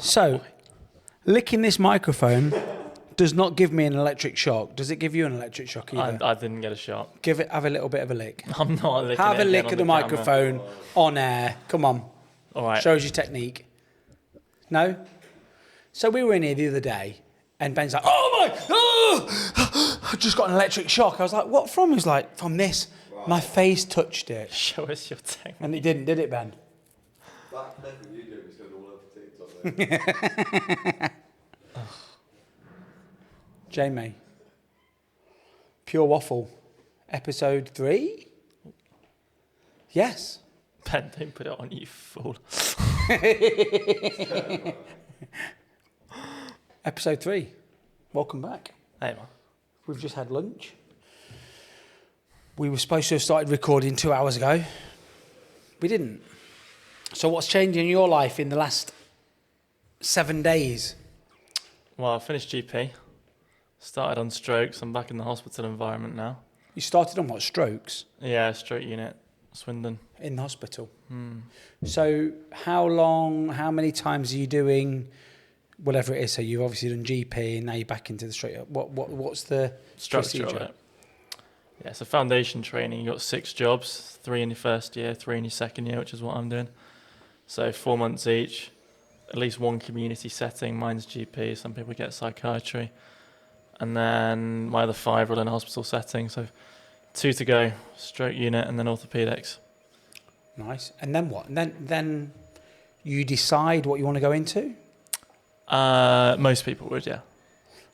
So, licking this microphone does not give me an electric shock. Does it give you an electric shock either? I didn't get a shock. Have a little bit of a lick. I'm not licking Have it a lick again at the on camera. microphone on air. Come on. All right. Shows your technique. No? So we were in here the other day, and Ben's like, oh, I just got an electric shock. I was like, what from? He was like, from this. Wow. My face touched it. Show us your technique. And it didn't, did it, Ben? That clip of you doing is going all over TikTok. Jamie. Pure Waffle. Episode 3? Yes. Ben, don't put it on, you fool. Episode 3. Welcome back. Hey, man. We've just had lunch. We were supposed to have started recording 2 hours ago. We didn't. So what's changed in your life in the last 7 days? Well, I finished GP. Started on strokes. I'm back in the hospital environment now. You started on what, strokes? Yeah, stroke unit, Swindon. In the hospital. So how many times are you doing whatever it is? So you've obviously done GP and now you're back into the stroke. What's the Structure of it. Yeah, so foundation training, you got 6 jobs, 3 in your first year, 3 in your second year, which is what I'm doing. So 4 months each, at least one community setting. Mine's GP, some people get psychiatry. And then my other 5 are in a hospital setting. So 2 to go, stroke unit and then orthopedics. Nice. And then what? And then you decide what you want to go into? Most people would, yeah.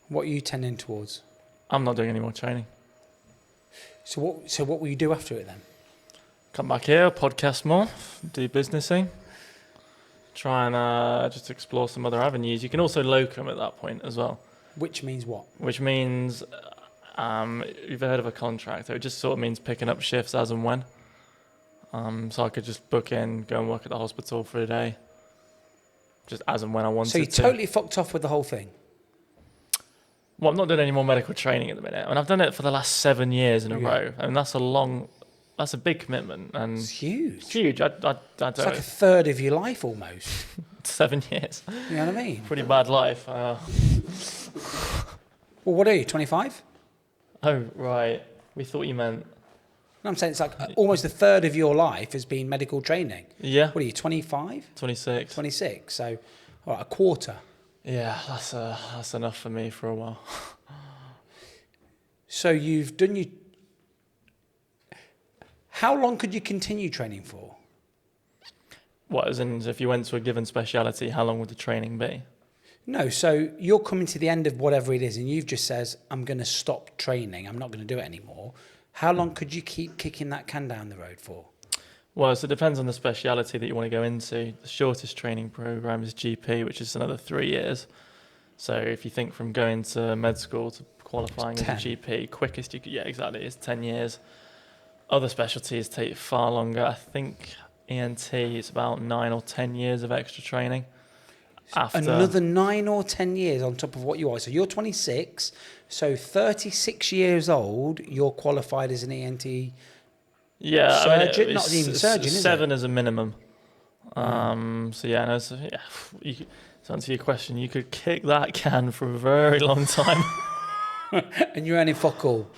What are you tending towards? I'm not doing any more training. So what will you do after it then? Come back here, podcast more, do businessing, try and just explore some other avenues. You can also locum at that point as well. Which means what? Which means, you've heard of a contractor. It just sort of means picking up shifts as and when. So I could just book in, go and work at the hospital for a day, just as and when I wanted to. So you totally fucked off with the whole thing? Well, I'm not doing any more medical training at the minute. I mean, I've done it for the last 7 years in a row. I mean, that's a big commitment. And it's huge. It's huge. I don't it's like a third of your life almost. 7 years. You know what I mean? Pretty bad life. Well, what are you, 25? Oh, right. We thought you meant... No, I'm saying it's like almost a third of your life has been medical training. Yeah. What are you, 25? 26. 26. So, all right, a quarter. Yeah, that's enough for me for a while. So you've done your... How long could you continue training for? What, as in if you went to a given speciality, how long would the training be? No, so you're coming to the end of whatever it is and you've just says, I'm going to stop training, I'm not going to do it anymore. How long could you keep kicking that can down the road for? Well, so it depends on the speciality that you want to go into. The shortest training program is GP, which is another 3 years. So if you think from going to med school to qualifying as a GP, quickest you could, yeah, exactly, is 10 years. Other specialties take far longer. I think ENT is about 9 or 10 years of extra training. After another 9 or 10 years on top of what you are. So you're 26, so 36 years old, you're qualified as an ENT surgeon? I mean, not even surgeon, is it? 7 as a minimum. So yeah, no, to answer your question, you could kick that can for a very long time. And you're earning fuck all.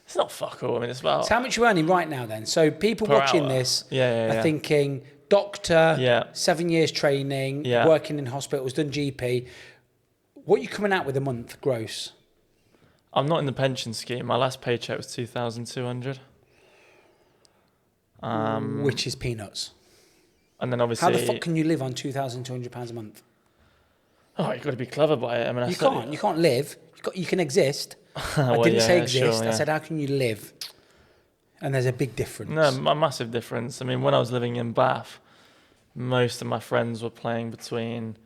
It's not fuck all. I mean, it's about... So how much are you earning right now then? So people watching hour. this are thinking, doctor, Yeah. 7 years training, Yeah. working in hospitals, done GP. What are you coming out with a month gross? I'm not in the pension scheme. My last paycheck was 2,200. Which is peanuts. And then obviously... How the fuck can you live on £2,200 a month? Oh, you've got to be clever by it. I mean, You can't live. You can exist. I Well, didn't say yeah, exist. sure, I yeah. said, how can you live? And there's a big difference. No, a massive difference. I mean, when I was living in Bath, most of my friends were paying between...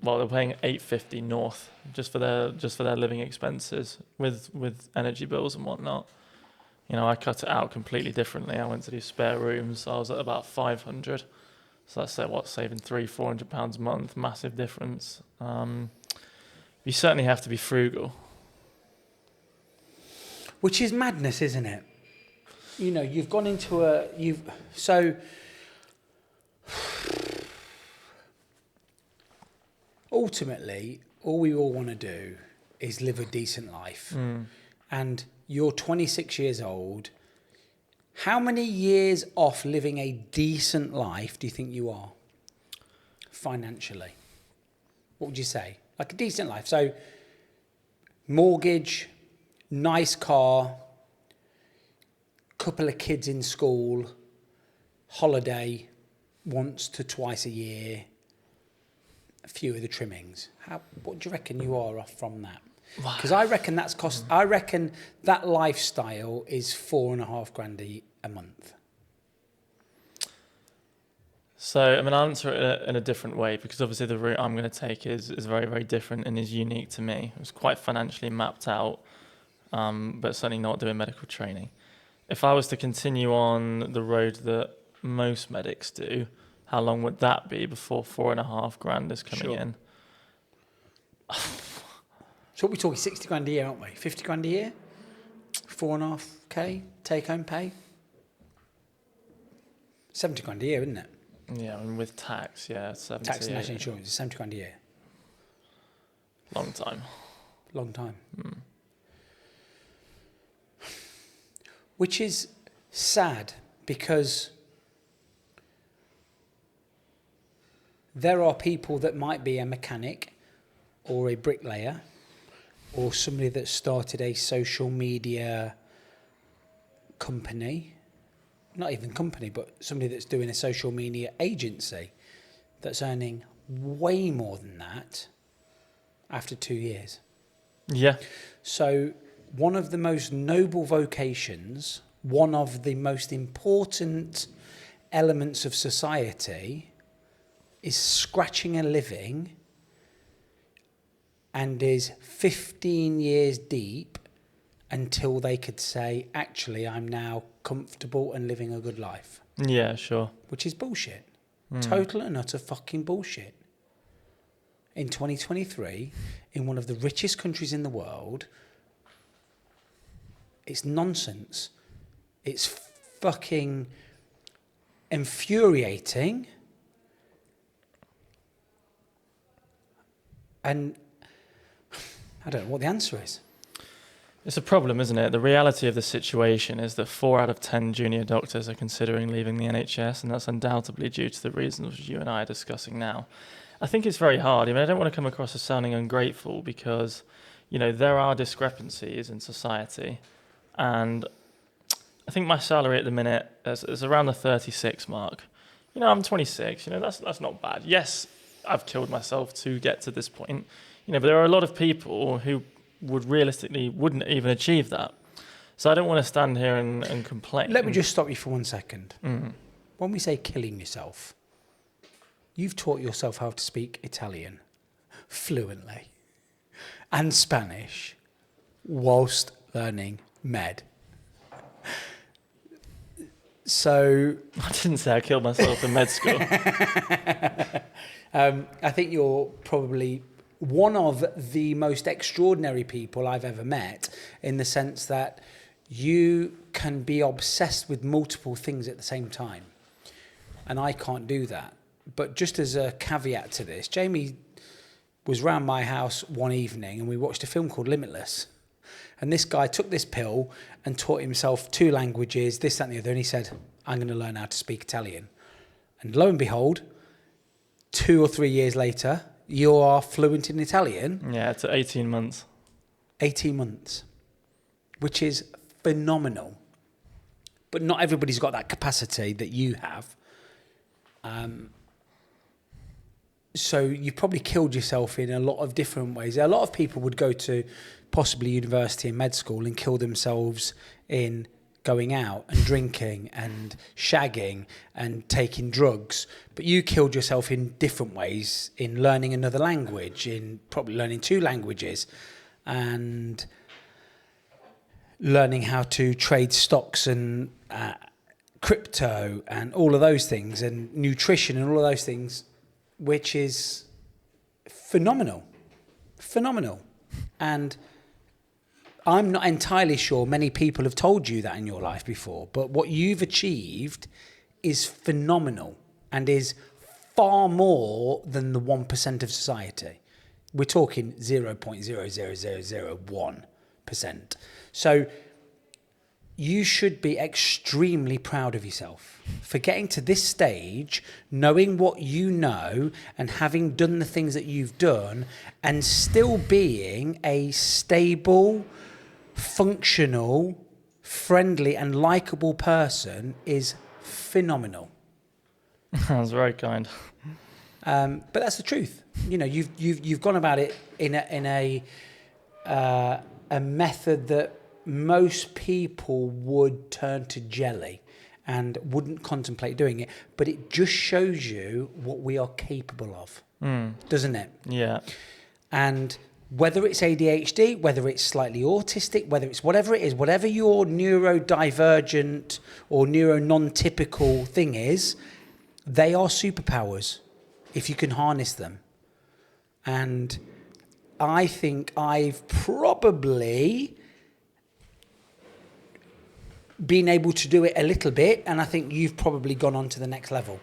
Well, they were paying $850 north just for their living expenses with energy bills and whatnot. You know, I cut it out completely differently. I went to do spare rooms. So I was at about 500. So that's saving £300-400 a month. Massive difference. You certainly have to be frugal. Which is madness, isn't it? You know, you've gone into ultimately, all we all want to do is live a decent life. And you're 26 years old. How many years off living a decent life do you think you are financially? What would you say? Like a decent life. So mortgage, nice car, couple of kids in school, holiday once to twice a year, a few of the trimmings. What do you reckon you are off from that? Because I reckon that's cost. I reckon that lifestyle is $4,500 a month. So, I mean, I'll answer it in a different way because obviously the route I'm going to take is very, very different and is unique to me. It was quite financially mapped out, but certainly not doing medical training. If I was to continue on the road that most medics do, how long would that be before $4,500 is coming in? So we're talking 60 grand a year, aren't we? 50 grand a year? 4.5K take home pay? 70 grand a year, isn't it? Yeah, I mean, with tax, 70. Tax and national insurance is 70 grand a year. Long time. Long time. Which is sad because there are people that might be a mechanic or a bricklayer or somebody that started a social media company, not even company, but somebody that's doing a social media agency that's earning way more than that after 2 years. Yeah. So one of the most noble vocations, one of the most important elements of society is scratching a living and is 15 years deep until they could say, actually, I'm now comfortable and living a good life. Yeah, sure. Which is bullshit. Total and utter fucking bullshit. In 2023, in one of the richest countries in the world, it's nonsense. It's fucking infuriating. And I don't know what the answer is. It's a problem, isn't it? The reality of the situation is that 4 out of 10 junior doctors are considering leaving the NHS, and that's undoubtedly due to the reasons which you and I are discussing now. I think it's very hard. I mean, I don't want to come across as sounding ungrateful because, you know, there are discrepancies in society. And I think my salary at the minute is around the 36 mark. You know, I'm 26. You know, that's not bad. Yes, I've killed myself to get to this point. You know, but there are a lot of people who wouldn't even achieve that. So I don't want to stand here and complain. Let me just stop you for 1 second. When we say killing yourself, you've taught yourself how to speak Italian fluently and Spanish whilst learning med. So I didn't say I killed myself in med school. I think you're probably one of the most extraordinary people I've ever met, in the sense that you can be obsessed with multiple things at the same time. And I can't do that. But just as a caveat to this, Jamie was round my house one evening and we watched a film called Limitless. And this guy took this pill and taught himself 2 languages, this, that and the other. And he said, I'm going to learn how to speak Italian. And lo and behold, 2 or 3 years later, you are fluent in Italian. Yeah, it's 18 months. 18 months, which is phenomenal. But not everybody's got that capacity that you have. So you probably killed yourself in a lot of different ways. A lot of people would go to possibly university and med school and kill themselves in going out and drinking and shagging and taking drugs. But you killed yourself in different ways, in learning another language, in probably learning 2 languages and learning how to trade stocks and crypto and all of those things, and nutrition and all of those things, which is phenomenal. And I'm not entirely sure many people have told you that in your life before, but what you've achieved is phenomenal and is far more than the 1% of society. We're talking 0.00001%. So you should be extremely proud of yourself for getting to this stage, knowing what you know and having done the things that you've done, and still being a stable, functional, friendly and likable person is phenomenal. That's very kind. But that's the truth. You know, you've gone about it in a method that most people would turn to jelly and wouldn't contemplate doing it. But it just shows you what we are capable of, doesn't it? Yeah. And whether it's ADHD, whether it's slightly autistic, whether it's whatever it is, whatever your neurodivergent or neuro-non-typical thing is, they are superpowers if you can harness them. And I think I've probably been able to do it a little bit, and I think you've probably gone on to the next level.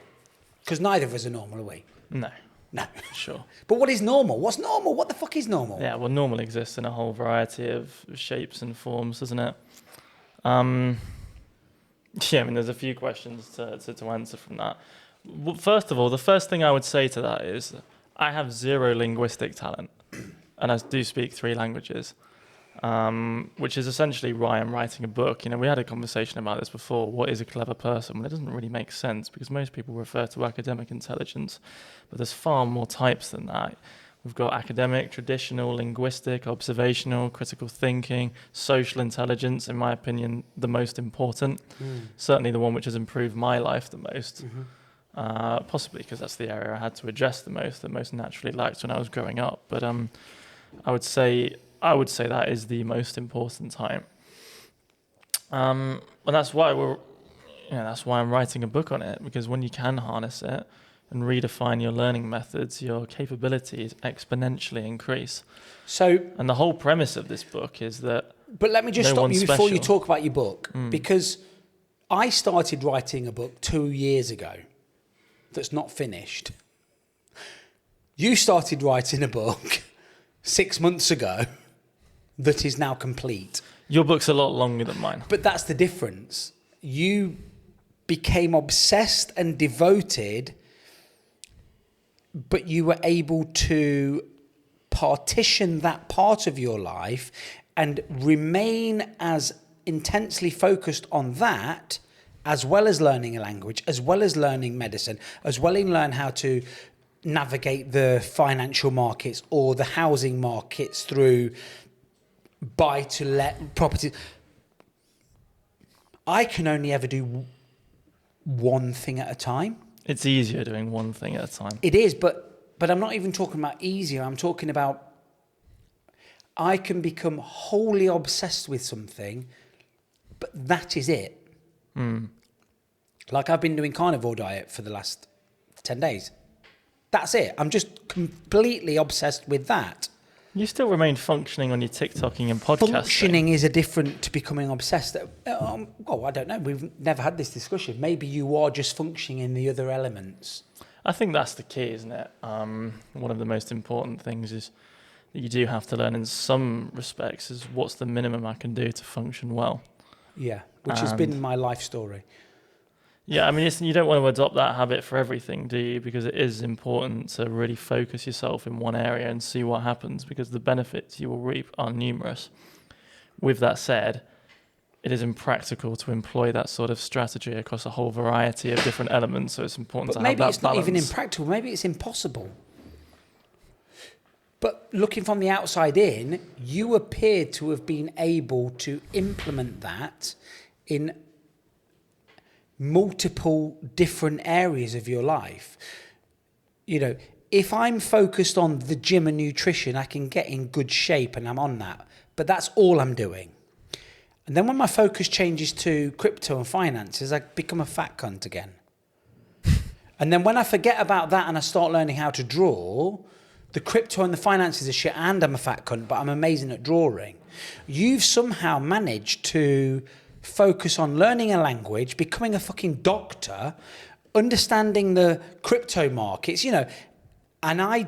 Because neither of us are normal, are we? No. No. Sure. But what is normal? What's normal? What the fuck is normal? Yeah, well, normal exists in a whole variety of shapes and forms, doesn't it? Yeah, I mean, there's a few questions to answer from that. Well, first of all, the first thing I would say to that is I have zero linguistic talent, and I do speak 3 languages, which is essentially why I'm writing a book. You know, we had a conversation about this before. What is a clever person? Well, it doesn't really make sense because most people refer to academic intelligence, but there's far more types than that. We've got academic, traditional, linguistic, observational, critical thinking, social intelligence, in my opinion, the most important. Certainly the one which has improved my life the most. Possibly because that's the area I had to address the most, that most naturally lacked when I was growing up. But I would say that is the most important type. And that's why that's why I'm writing a book on it, because when you can harness it and redefine your learning methods, your capabilities exponentially increase. And the whole premise of this book is that. But let me just stop you before you talk about your book, Mm. because I started writing a book 2 years ago that's not finished. You started writing a book 6 months ago that is now complete. Your book's a lot longer than mine. But that's the difference. You became obsessed and devoted, but you were able to partition that part of your life and remain as intensely focused on that, as well as learning a language, as well as learning medicine, as well as learn how to navigate the financial markets or the housing markets through buy-to-let properties. I can only ever do one thing at a time. It's easier doing one thing at a time. It is, but I'm not even talking about easier. I'm talking about I can become wholly obsessed with something, but that is it. Like I've been doing carnivore diet for the last 10 days. That's it. I'm just completely obsessed with that. You still remain functioning on your TikToking and podcasting. Functioning is a different to becoming obsessed. Well, I don't know. We've never had this discussion. Maybe you are just functioning in the other elements. I think that's the key, isn't it? One of the most important things is that you do have to learn in some respects is what's the minimum I can do to function well. Yeah, which has been my life story. Yeah, I mean, you don't want to adopt that habit for everything, do you? Because it is important to really focus yourself in one area and see what happens, because the benefits you will reap are numerous. With that said, it is impractical to employ that sort of strategy across a whole variety of different elements, so it's important to have that balance. Maybe it's not even impractical, maybe it's impossible. But looking from the outside in, you appear to have been able to implement that in multiple different areas of your life. You know, if I'm focused on the gym and nutrition, I can get in good shape and I'm on that. But that's all I'm doing. And then when my focus changes to crypto and finances, I become a fat cunt again. And then when I forget about that and I start learning how to draw, the crypto and the finances are shit and I'm a fat cunt, but I'm amazing at drawing. You've somehow managed to focus on learning a language, becoming a fucking doctor, understanding the crypto markets, you know, and I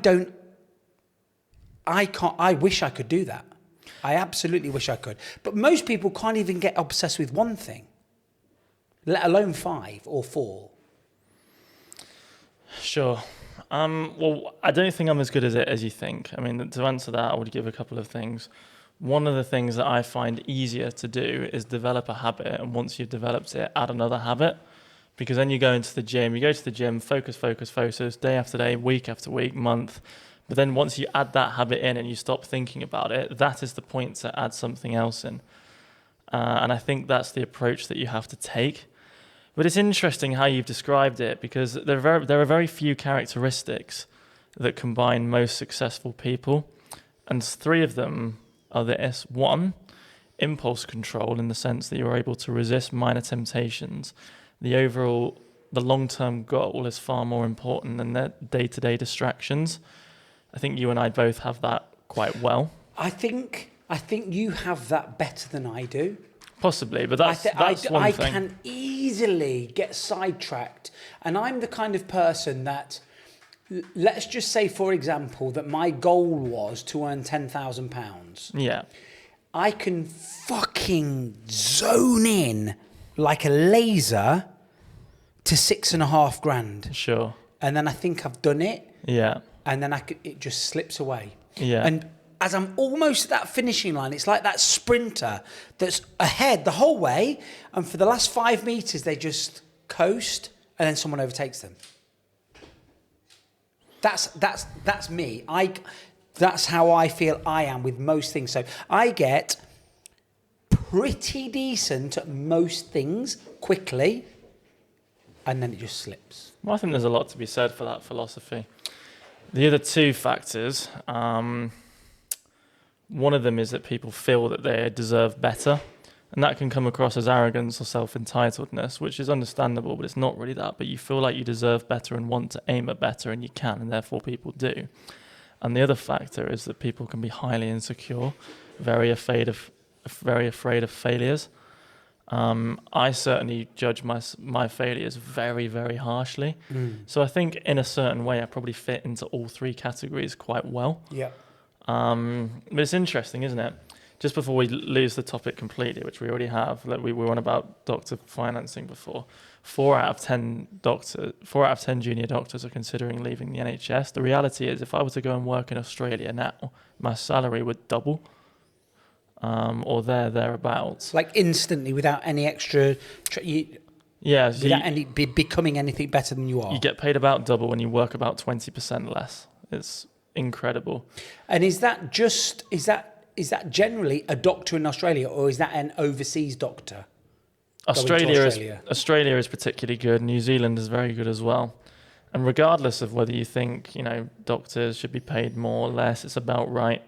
wish I could do that. I absolutely wish I could. But most people can't even get obsessed with one thing, let alone 5 or 4. Sure. Well, I don't think I'm as good at it as you think. I mean, to answer that, I would give a couple of things. One of the things that I find easier to do is develop a habit, and once you've developed it, add another habit. Because then you go into the gym, focus, day after day, week after week, month. But then once you add that habit in and you stop thinking about it, that is the point to add something else in. And I think that's the approach that you have to take. But it's interesting how you've described it, because there are very few characteristics that combine most successful people. And 3 of them are this. 1, impulse control, in the sense that you're able to resist minor temptations. The long-term goal is far more important than the day-to-day distractions. I think you and I both have that quite well. I think you have that better than I do. Possibly, but that's one I thing. I can easily get sidetracked, and I'm the kind of person that, let's just say, for example, that my goal was to earn £10,000. Yeah. I can fucking zone in like a laser to 6.5 grand. Sure. And then I think I've done it. Yeah. And then it just slips away. Yeah. And as I'm almost at that finishing line, it's like that sprinter that's ahead the whole way, and for the last 5 meters, they just coast, and then someone overtakes them. That's me. That's how I feel I am with most things. So I get pretty decent at most things quickly, and then it just slips. Well, I think there's a lot to be said for that philosophy. The other 2 factors, one of them is that people feel that they deserve better, and that can come across as arrogance or self-entitledness, which is understandable, but it's not really that. But you feel like you deserve better and want to aim at better, and you can, and therefore people do. And the other factor is that people can be highly insecure, very afraid of failures. I certainly judge my failures very, very harshly. So I think in a certain way I probably fit into all 3 categories quite well. Yeah. But it's interesting, isn't it? Just before we lose the topic completely, which we already have, like we were on about doctor financing before. 4 out of 10 junior doctors are considering leaving the NHS. The reality is, if I were to go and work in Australia now, my salary would double. Or thereabouts. Like instantly, without any extra... without becoming anything better than you are. You get paid about double when you work about 20% less. It's incredible. And is that generally a doctor in Australia, or is that an overseas doctor? Australia is particularly good. New Zealand is very good as well. And regardless of whether you think, doctors should be paid more or less, it's about right.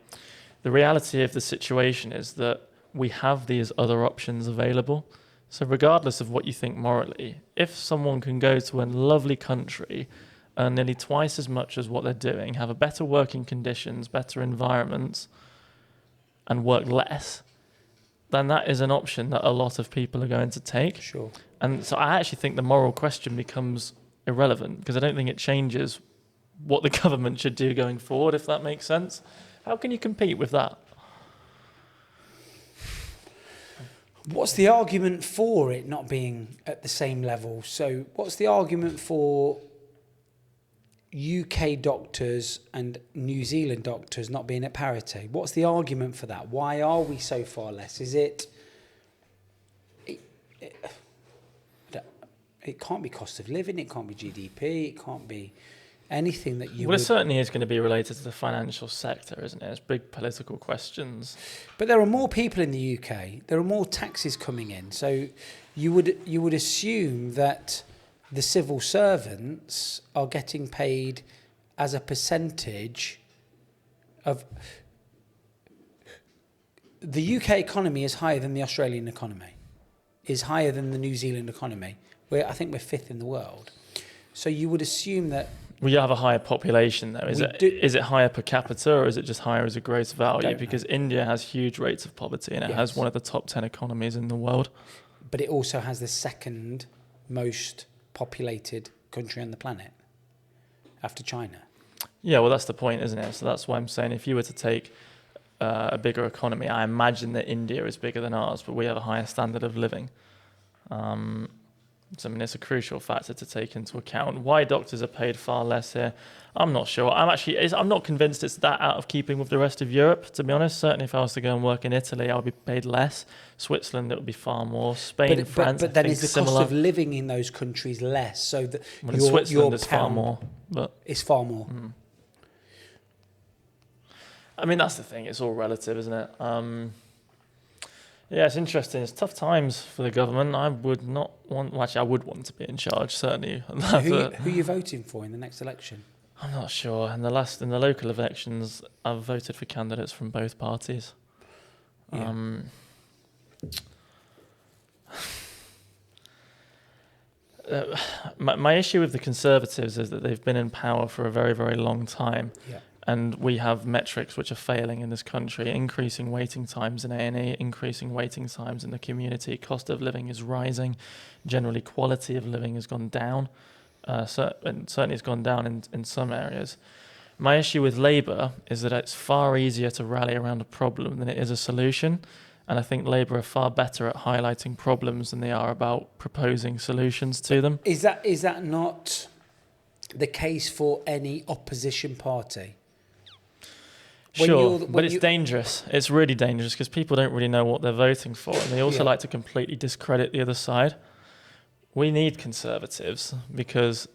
The reality of the situation is that we have these other options available. So regardless of what you think morally, if someone can go to a lovely country, earn nearly twice as much as what they're doing, have a better working conditions, better environments, and work less, then that is an option that a lot of people are going to take. Sure. And so I actually think the moral question becomes irrelevant, because I don't think it changes what the government should do going forward, if that makes sense. How can you compete with that? What's the argument for it not being at the same level? So what's the argument for UK doctors and New Zealand doctors not being at parity? What's the argument for that? Why are we so far less? Is it can't be cost of living, it can't be GDP, it can't be anything that you it certainly is going to be related to the financial sector, isn't it? It's big political questions. But there are more people in the UK. There are more taxes coming in. So you would assume that the civil servants are getting paid as a percentage of... The UK economy is higher than the Australian economy, is higher than the New Zealand economy. I think we're 5th in the world. So you would assume that... We have a higher population, though. Is it higher per capita, or is it just higher as a gross value? Because India has huge rates of poverty, and it has one of the top 10 economies in the world. But it also has the second most populated country on the planet after China. Yeah, well, that's the point, isn't it? So that's why I'm saying if you were to take a bigger economy, I imagine that India is bigger than ours, but we have a higher standard of living. So, I mean, it's a crucial factor to take into account. Why doctors are paid far less here, I'm not sure. I'm not convinced it's that out of keeping with the rest of Europe, to be honest. Certainly, if I was to go and work in Italy, I would be paid less. Switzerland, it would be far more. Spain, France, but then I think is the similar. cost of living in those countries less? So that Well, in your Switzerland, it's far pound more. But is far more. I mean, that's the thing. It's all relative, isn't it? Yeah, it's interesting. It's tough times for the government. I would not want... Well, actually, I would want to be in charge, certainly. Who are you voting for in the next election? I'm not sure. In the local elections, I've voted for candidates from both parties. Yeah. My issue with the Conservatives is that they've been in power for a very, very long time. Yeah. And we have metrics which are failing in this country, increasing waiting times in A&E, increasing waiting times in the community. Cost of living is rising. Generally, quality of living has gone down. And certainly it's gone down in some areas. My issue with Labour is that it's far easier to rally around a problem than it is a solution. And I think Labour are far better at highlighting problems than they are about proposing solutions to them. Is that not the case for any opposition party? But it's dangerous. It's really dangerous because people don't really know what they're voting for. And they also like to completely discredit the other side. We need Conservatives because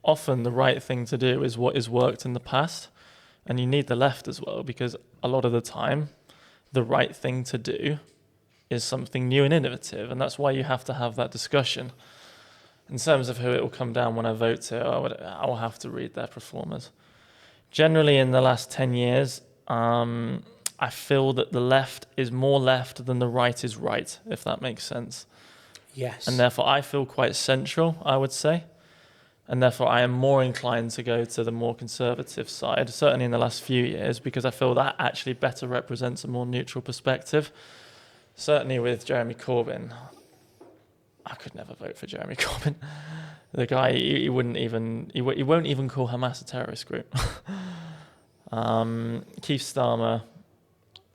often the right thing to do is what has worked in the past. And you need the left as well because a lot of the time, the right thing to do is something new and innovative. And that's why you have to have that discussion. In terms of who it will come down when I vote to, I will have to read their performers. Generally, in the last 10 years, I feel that the left is more left than the right is right, if that makes sense. Yes. And therefore, I feel quite central, I would say. And therefore, I am more inclined to go to the more conservative side, certainly in the last few years, because I feel that actually better represents a more neutral perspective. Certainly with Jeremy Corbyn, I could never vote for Jeremy Corbyn. The guy, he won't even call Hamas a terrorist group. Keith Starmer,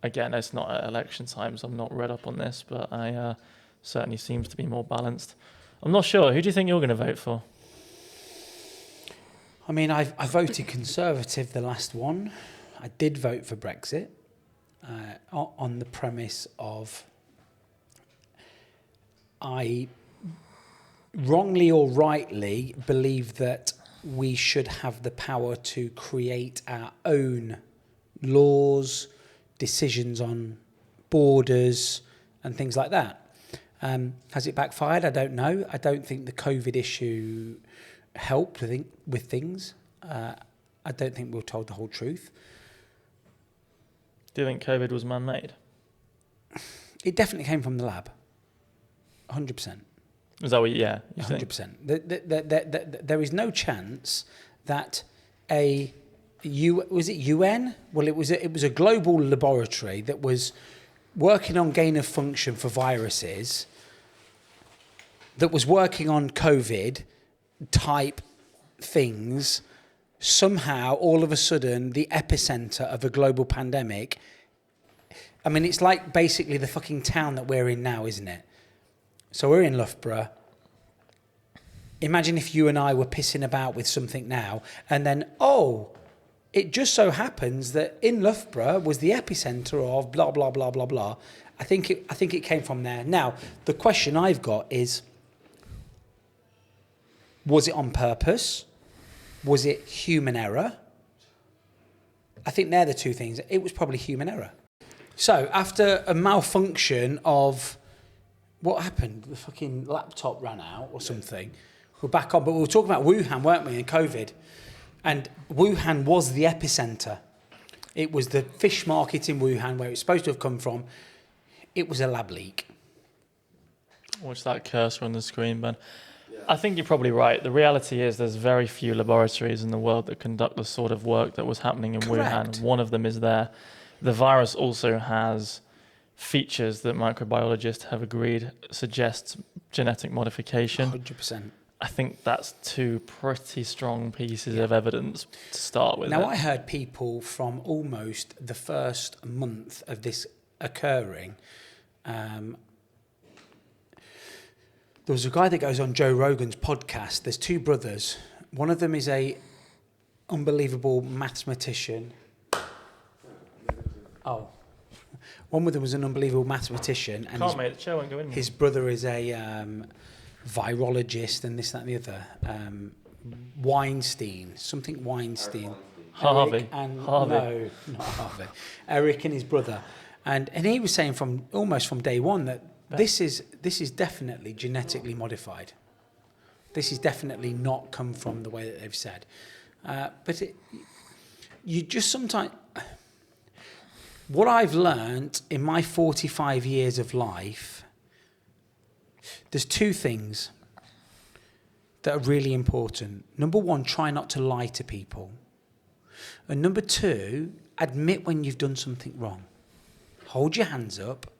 again, it's not election time, so I'm not read up on this, but I certainly seems to be more balanced. I'm not sure. Who do you think you're going to vote for? I mean, I voted Conservative the last one. I did vote for Brexit on the premise of I wrongly or rightly believe that we should have the power to create our own laws, decisions on borders and things like that. Has it backfired? I don't know. I don't think the COVID issue helped with things. I don't think we were told the whole truth. Do you think COVID was man-made? It definitely came from the lab. 100%. Is that what? Yeah. 100%. There is no chance that was it UN? Well, it was a global laboratory that was working on gain of function for viruses, that was working on COVID type things. Somehow, all of a sudden, the epicenter of a global pandemic. I mean, it's like basically the fucking town that we're in now, isn't it? So we're in Loughborough. Imagine if you and I were pissing about with something now, and then, it just so happens that in Loughborough was the epicenter of blah, blah, blah, blah, blah. I think it came from there. Now, the question I've got is, was it on purpose? Was it human error? I think they're the two things. It was probably human error. So after a malfunction of... What happened? The fucking laptop ran out or something. We're back on, but we were talking about Wuhan, weren't we, and COVID. And Wuhan was the epicenter. It was the fish market in Wuhan where it's supposed to have come from. It was a lab leak. Watch that cursor on the screen, Ben. Yeah. I think you're probably right. The reality is there's very few laboratories in the world that conduct the sort of work that was happening in Wuhan. One of them is there. The virus also has features that microbiologists have agreed suggests genetic modification. 100%. I think that's two pretty strong pieces of evidence to start with. Now, I heard people from almost the first month of this occurring. There was a guy that goes on Joe Rogan's podcast. There's two brothers. One of them is a unbelievable mathematician. Oh. One of them was an unbelievable mathematician. And Can't, mate. The chair won't go in. his brother is a virologist and this, that, and the other. Weinstein. Harvey. Eric and, Harvey. No, not Harvey. Eric and his brother. And he was saying from day one that this is definitely genetically modified. This is definitely not come from the way that they've said. But you just sometimes... What I've learned in my 45 years of life, there's two things that are really important. Number one, try not to lie to people. And number two, admit when you've done something wrong. Hold your hands up.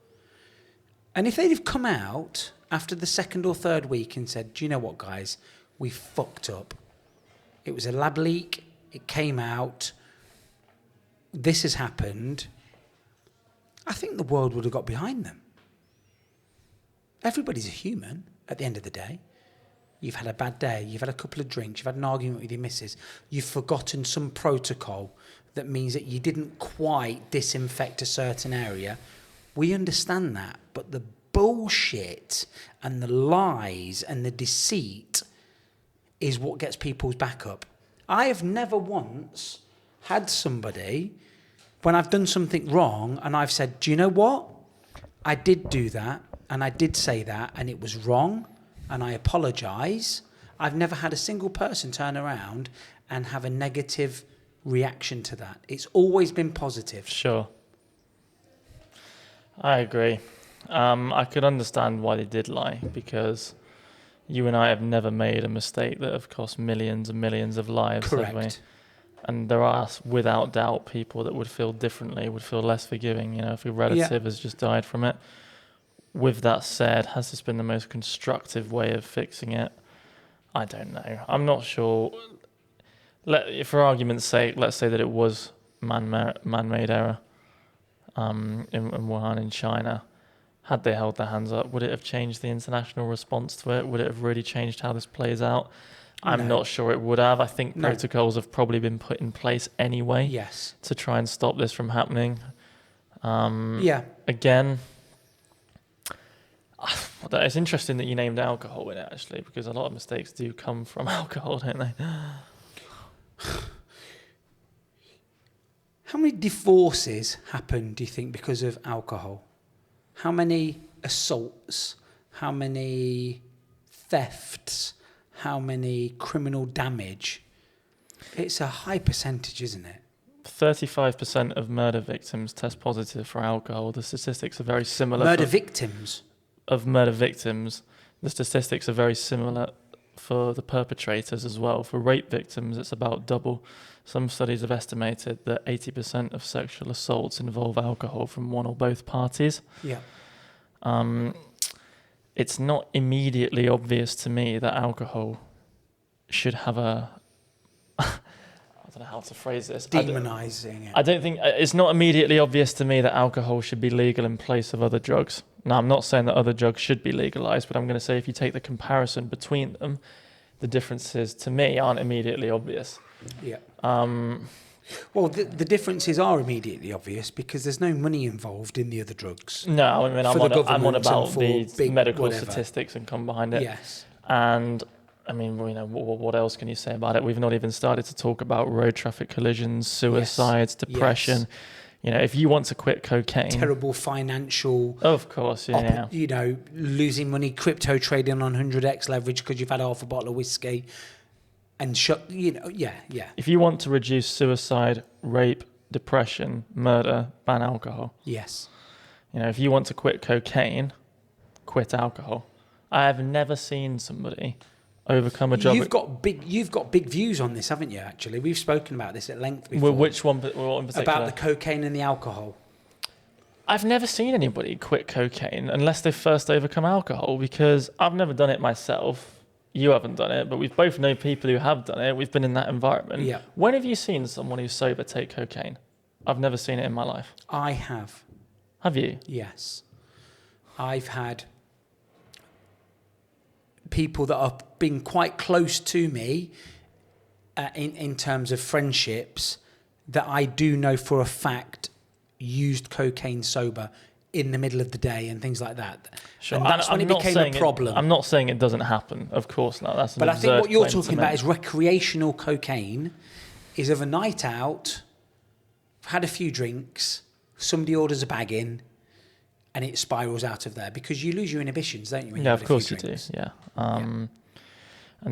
And if they'd have come out after the second or third week and said, do you know what, guys, we fucked up. It was a lab leak. It came out. This has happened. I think the world would have got behind them. Everybody's a human at the end of the day. You've had a bad day. You've had a couple of drinks. You've had an argument with your missus. You've forgotten some protocol that means that you didn't quite disinfect a certain area. We understand that. But the bullshit and the lies and the deceit is what gets people's back up. I have never once had somebody, when I've done something wrong and I've said, do you know what? I did do that and I did say that and it was wrong and I apologise. I've never had a single person turn around and have a negative reaction to that. It's always been positive. Sure. I agree. I could understand why they did lie, because you and I have never made a mistake that have cost millions and millions of lives, have we? Correct. And there are, without doubt, people that would feel differently, would feel less forgiving, if a relative has just died from it. With that said, has this been the most constructive way of fixing it? I don't know. I'm not sure. For argument's sake, let's say that it was man-made error in Wuhan in China. Had they held their hands up, would it have changed the international response to it? Would it have really changed how this plays out? I'm not sure it would have. I think protocols have probably been put in place anyway. Yes. To try and stop this from happening. Again, it's interesting that you named alcohol in it, actually, because a lot of mistakes do come from alcohol, don't they? How many divorces happen, do you think, because of alcohol? How many assaults? How many thefts? How many criminal damage? It's a high percentage, isn't it? 35% of murder victims test positive for alcohol. The statistics are very similar. Victims? Of murder victims, the statistics are very similar for the perpetrators as well. For rape victims, it's about double. Some studies have estimated that 80% of sexual assaults involve alcohol from one or both parties. Yeah. It's not immediately obvious to me that alcohol should have a... I don't know how to phrase this. Demonising it. I don't think... It's not immediately obvious to me that alcohol should be legal in place of other drugs. Now, I'm not saying that other drugs should be legalised, but I'm going to say if you take the comparison between them, the differences, to me, aren't immediately obvious. Yeah. Well, the differences are immediately obvious because there's no money involved in the other drugs. No, I mean, I'm on about the medical whatever. statistics and come behind it. Yes. And, I mean, what else can you say about it? We've not even started to talk about road traffic collisions, suicides, depression. Yes. If you want to quit cocaine... Terrible financial... Of course, yeah. Losing money, crypto trading on 100x leverage because you've had half a bottle of whiskey. And If you want to reduce suicide, rape, depression, murder, ban alcohol. Yes. If you want to quit cocaine, quit alcohol. I have never seen somebody overcome a job. You've got big views on this, haven't you? Actually, we've spoken about this at length before. Well, which one? What in particular? About the cocaine and the alcohol. I've never seen anybody quit cocaine unless they first overcome alcohol, because I've never done it myself. you haven't done it, but we both know people who have done it. We've been in that environment. Yeah. When have you seen someone who's sober take cocaine? I've never seen it in my life. I have. Have you? Yes. I've had people that have been quite close to me in terms of friendships that I do know for a fact used cocaine sober in the middle of the day and things like that. Sure. And that's when it became a problem. I'm not saying it doesn't happen. Of course not. That's an But I think absurd what you're claim to talking about make. is recreational cocaine is of a night out, had a few drinks, somebody orders a bag in, and it spirals out of there because you lose your inhibitions, don't you? When Yeah, you of have a course few you do. drinks? Yeah. And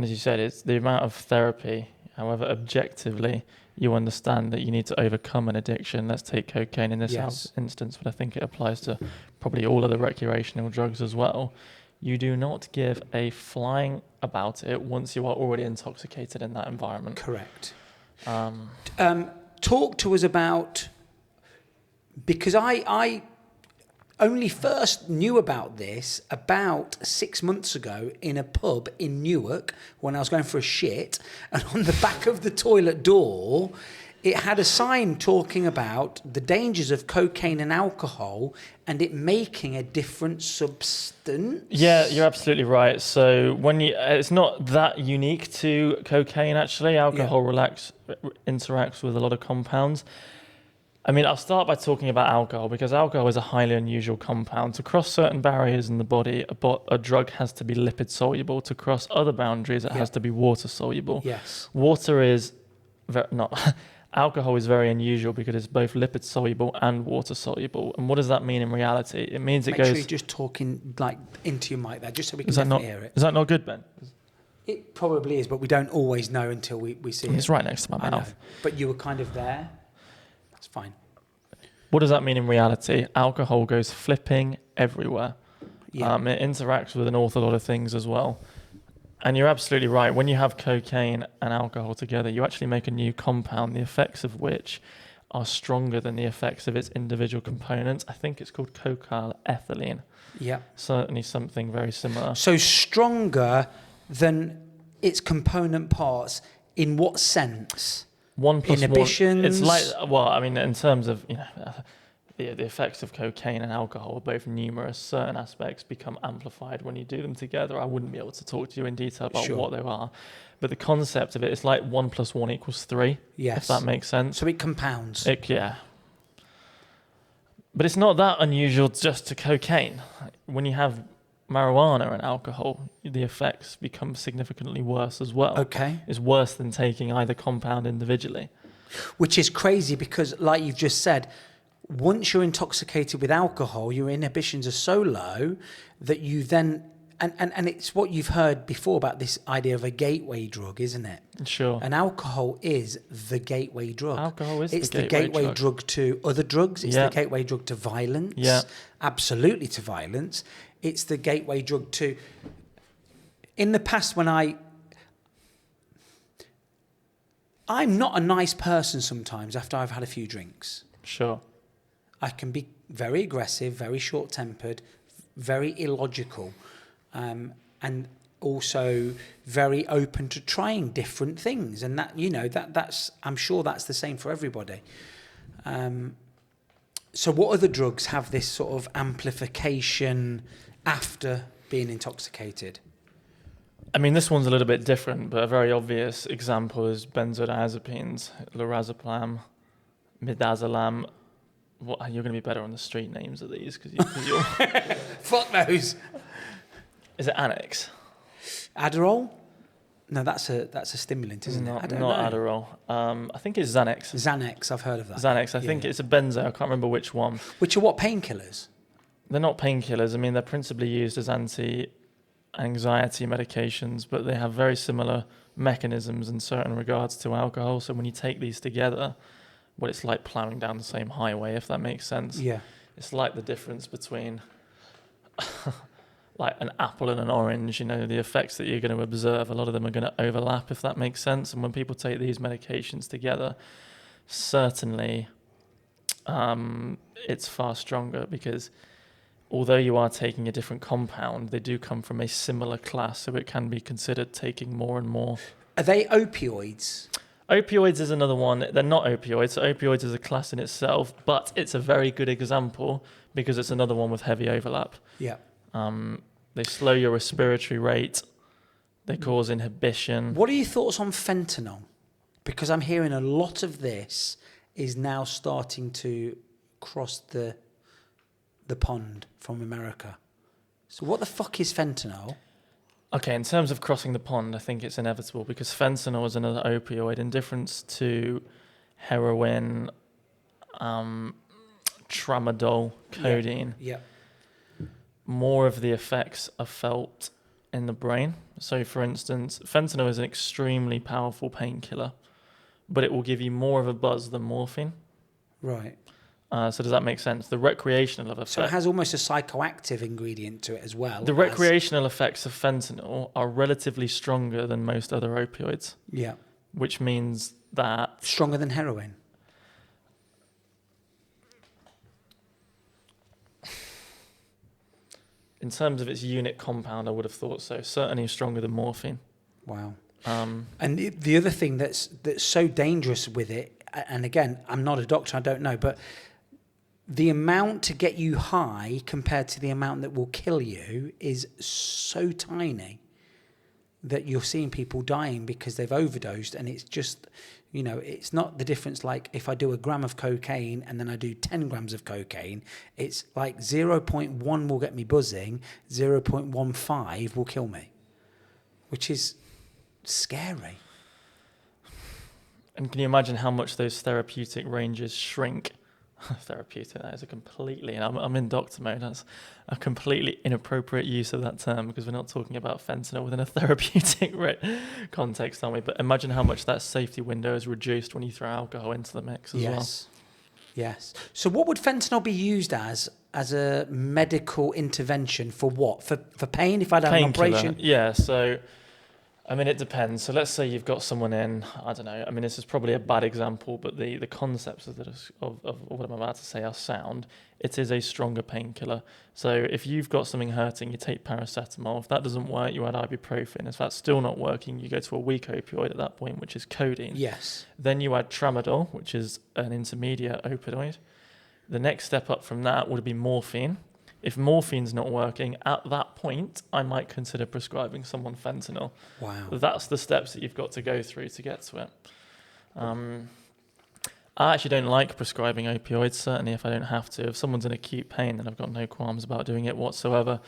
as you said, it's the amount of therapy. However, objectively, you understand that you need to overcome an addiction. Let's take cocaine in this Yes. instance, but I think it applies to probably all other recreational drugs as well. You do not give a flying about it once you are already intoxicated in that environment. Correct. Um, Talk to us about, because I only first knew about this about 6 months ago in a pub in Newark when I was going for a shit, and on the back of the toilet door it had a sign talking about the dangers of cocaine and alcohol and it making a different substance. Yeah, you're absolutely right. So when it's not that unique to cocaine actually. Alcohol interacts with a lot of compounds. I mean, I'll start by talking about alcohol because alcohol is a highly unusual compound. To cross certain barriers in the body, a drug has to be lipid soluble. To cross other boundaries, it has to be water soluble. Yes. Water is alcohol is very unusual because it's both lipid soluble and water soluble. And what does that mean in reality? It means Make sure you're just talking like into your mic there, just so we can definitely hear it. Is that not good, Ben? It probably is, but we don't always know until we see it. It's right next to my I know. mouth. But you were kind of there. That's fine. What does that mean in reality? Alcohol goes flipping everywhere. Yeah. It interacts with an awful lot of things as well. And you're absolutely right. When you have cocaine and alcohol together, you actually make a new compound, the effects of which are stronger than the effects of its individual components. I think it's called cocaine ethylene. Yeah. Certainly something very similar. So stronger than its component parts in what sense? 1 + 1. Inhibitions? It's like, well, I mean, in terms of, the effects of cocaine and alcohol are both numerous. Certain aspects become amplified when you do them together. I wouldn't be able to talk to you in detail about Sure. what they are. But the concept of it is like 1 + 1 = 3, Yes. if that makes sense. So it compounds. Yeah. But it's not that unusual just to cocaine. When you have marijuana and alcohol, the effects become significantly worse as well. Okay. It's worse than taking either compound individually. Which is crazy because, like you've just said, once you're intoxicated with alcohol, your inhibitions are so low that you then... And it's what you've heard before about this idea of a gateway drug, isn't it? Sure. And alcohol is the gateway drug. Alcohol is it's the gateway drug. to other drugs. It's Yeah. the gateway drug to violence. Yeah. Absolutely to violence. It's the gateway drug to... In the past, when I'm not a nice person sometimes after I've had a few drinks. Sure. I can be very aggressive, very short-tempered, very illogical, and also very open to trying different things. And that's I'm sure that's the same for everybody. So what other drugs have this sort of amplification after being intoxicated? I mean, this one's a little bit different, but a very obvious example is benzodiazepines, lorazepam, midazolam. What, you're going to be better on the street names of these because you're... Fuck those. Is it Annex? Adderall? No, that's a stimulant, isn't it? I don't know. Adderall. I think it's Xanax. Xanax, I've heard of that. Xanax. I think it's a benzo. I can't remember which one. Which are what, painkillers? They're not painkillers. I mean, they're principally used as anti-anxiety medications, but they have very similar mechanisms in certain regards to alcohol. So when you take these together, well, it's like plowing down the same highway, if that makes sense. Yeah. It's like the difference between like an apple and an orange. The effects that you're going to observe, a lot of them are going to overlap, if that makes sense. And when people take these medications together, certainly it's far stronger because although you are taking a different compound, they do come from a similar class, so it can be considered taking more and more. Are they opioids? Opioids is another one. They're not opioids. So opioids is a class in itself, but it's a very good example because it's another one with heavy overlap. Yeah. They slow your respiratory rate. They cause inhibition. What are your thoughts on fentanyl? Because I'm hearing a lot of this is now starting to cross the pond from America. So what the fuck is fentanyl? Okay, in terms of crossing the pond, I think it's inevitable because fentanyl is another opioid. In difference to heroin, tramadol, codeine, Yeah. more of the effects are felt in the brain. So, for instance, fentanyl is an extremely powerful painkiller, but it will give you more of a buzz than morphine. Right. So does that make sense? The recreational effects. So it has almost a psychoactive ingredient to it as well. The recreational effects of fentanyl are relatively stronger than most other opioids. Yeah. Which means that... Stronger than heroin? In terms of its unit compound, I would have thought so. Certainly stronger than morphine. Wow. And the other thing that's so dangerous with it, and again, I'm not a doctor, I don't know, but the amount to get you high compared to the amount that will kill you is so tiny that you're seeing people dying because they've overdosed. And it's just, you know, it's not the difference like if I do a gram of cocaine and then I do 10 grams of cocaine, it's like 0.1 will get me buzzing, 0.15 will kill me, which is scary. And can you imagine how much those therapeutic ranges shrink? Therapeutic, that is a completely, and I'm in doctor mode, that's a completely inappropriate use of that term because we're not talking about fentanyl within a therapeutic context, are we? But imagine how much that safety window is reduced when you throw alcohol into the mix as well. Yes. So what would fentanyl be used as a medical intervention for what? For pain if I had an operation? Yeah, so I mean, it depends. So let's say you've got someone in, I don't know, I mean, this is probably a bad example, but the concepts of what I'm about to say are sound. It is a stronger painkiller. So if you've got something hurting, you take paracetamol. If that doesn't work, you add ibuprofen. If that's still not working, you go to a weak opioid at that point, which is codeine. Yes. Then you add tramadol, which is an intermediate opioid. The next step up from that would be morphine. If morphine's not working, at that point, I might consider prescribing someone fentanyl. Wow. That's the steps that you've got to go through to get to it. I actually don't like prescribing opioids, certainly if I don't have to. If someone's in acute pain, then I've got no qualms about doing it whatsoever.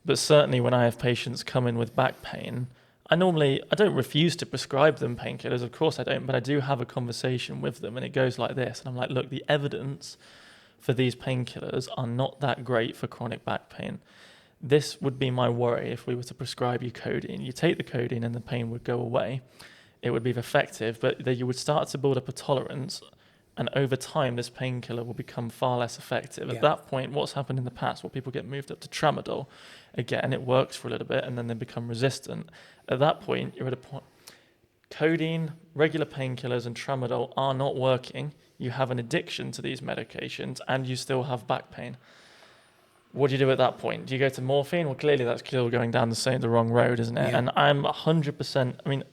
But certainly when I have patients come in with back pain, I don't refuse to prescribe them painkillers, of course I don't, but I do have a conversation with them and it goes like this. And I'm like, look, the evidence for these painkillers are not that great for chronic back pain. This would be my worry if we were to prescribe you codeine. You take the codeine and the pain would go away. It would be effective, but you would start to build up a tolerance, and over time this painkiller will become far less effective. At that point, what's happened in the past, well, people get moved up to tramadol. Again, it works for a little bit and then they become resistant. At that point, you're at a point, codeine, regular painkillers and tramadol are not working. You have an addiction to these medications and you still have back pain. What do you do at that point? Do you go to morphine? Well, clearly that's still going down the wrong road, isn't it? Yeah. And I'm 100%, I mean,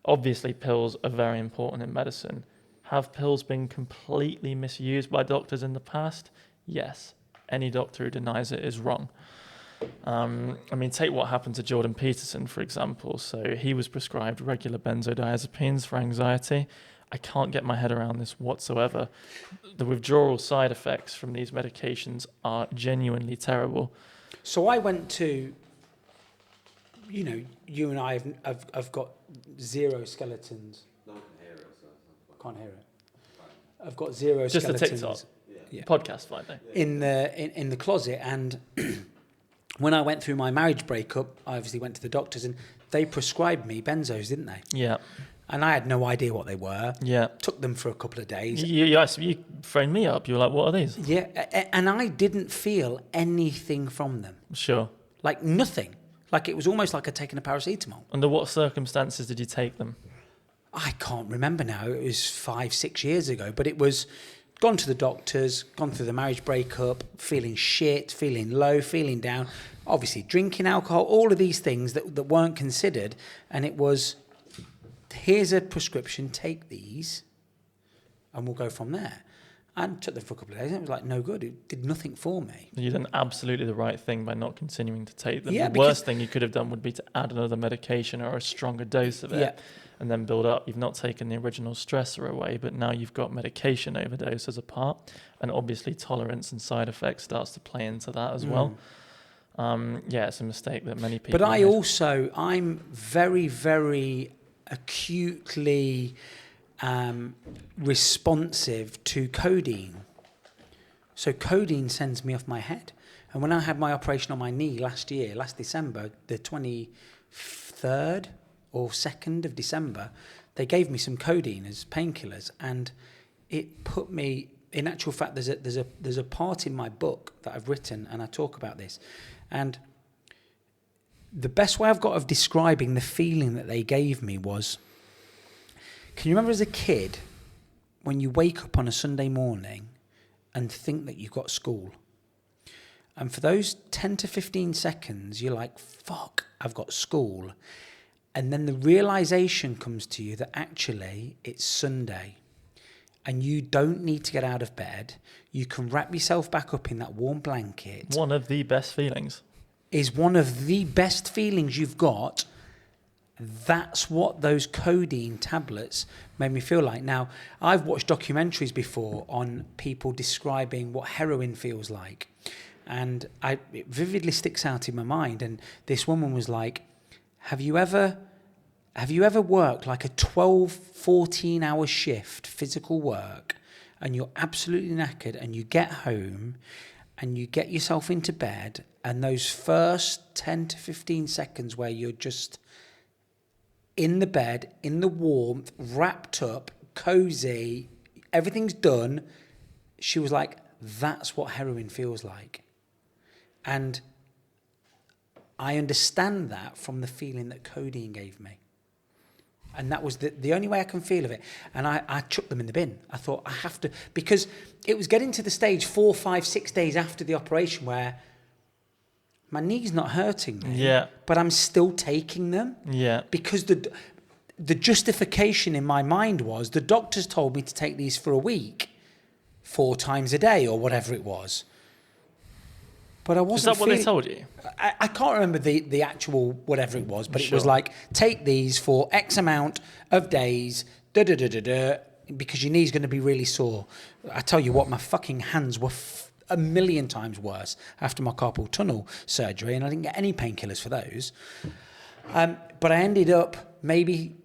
obviously pills are very important in medicine. Have pills been completely misused by doctors in the past? Yes. Any doctor who denies it is wrong. I mean, take what happened to Jordan Peterson, for example. So he was prescribed regular benzodiazepines for anxiety. I can't get my head around this whatsoever. The withdrawal side effects from these medications are genuinely terrible. So I went to, you know, you and I have got zero skeletons. No one can hear it, so Can't hear it. I've got zero Just the skeletons. TikTok. Yeah. Podcast, fine though. In the closet, and when I went through my marriage breakup, I obviously went to the doctors and they prescribed me benzos, didn't they? Yeah. And I had no idea what they were. Yeah. Took them for a couple of days. You phoned me up. You were like, what are these? Yeah, and I didn't feel anything from them. Sure. Like nothing. Like it was almost like I'd taken a paracetamol. Under what circumstances did you take them? I can't remember now. It was 5-6 years ago, but it was gone to the doctors, gone through the marriage breakup, feeling shit, feeling low, feeling down, obviously drinking alcohol, all of these things that weren't considered. And it was, here's a prescription, take these, and we'll go from there. And took them for a couple of days, and it was like no good. It did nothing for me. You done absolutely the right thing by not continuing to take them. Yeah, the worst thing you could have done would be to add another medication or a stronger dose of it and then build up. You've not taken the original stressor away, but now you've got medication overdose as a part, and obviously tolerance and side effects starts to play into that as well. It's a mistake that many people But make. I'm very, very acutely responsive to codeine. So codeine sends me off my head. And when I had my operation on my knee last December, the 23rd or 2nd of December, they gave me some codeine as painkillers, and it put me, in actual fact, there's a part in my book that I've written, and I talk about this. And the best way I've got of describing the feeling that they gave me was, can you remember as a kid when you wake up on a Sunday morning and think that you've got school? And for those 10 to 15 seconds, you're like, fuck, I've got school. And then the realization comes to you that actually it's Sunday and you don't need to get out of bed. You can wrap yourself back up in that warm blanket. One of the best feelings. Is one of the best feelings you've got. That's what those codeine tablets made me feel like. Now, I've watched documentaries before on people describing what heroin feels like. And it vividly sticks out in my mind. And this woman was like, have you ever worked like a 12, 14-hour shift, physical work, and you're absolutely knackered, and you get home and you get yourself into bed, and those first 10 to 15 seconds where you're just in the bed, in the warmth, wrapped up, cozy, everything's done. She was like, that's what heroin feels like. And I understand that from the feeling that codeine gave me. And that was the only way I can feel of it. And I chucked them in the bin. I thought, I have to, because it was getting to the stage 4, 5, 6 days after the operation where my knee's not hurting me, but I'm still taking them. Yeah. Because the justification in my mind was the doctors told me to take these for a week, 4 times a day or whatever it was. But I wasn't. Is that what they told you? I can't remember the actual whatever it was, but it was like, take these for X amount of days, because your knee's going to be really sore. I tell you what, my fucking hands were a million times worse after my carpal tunnel surgery, and I didn't get any painkillers for those. But I ended up maybe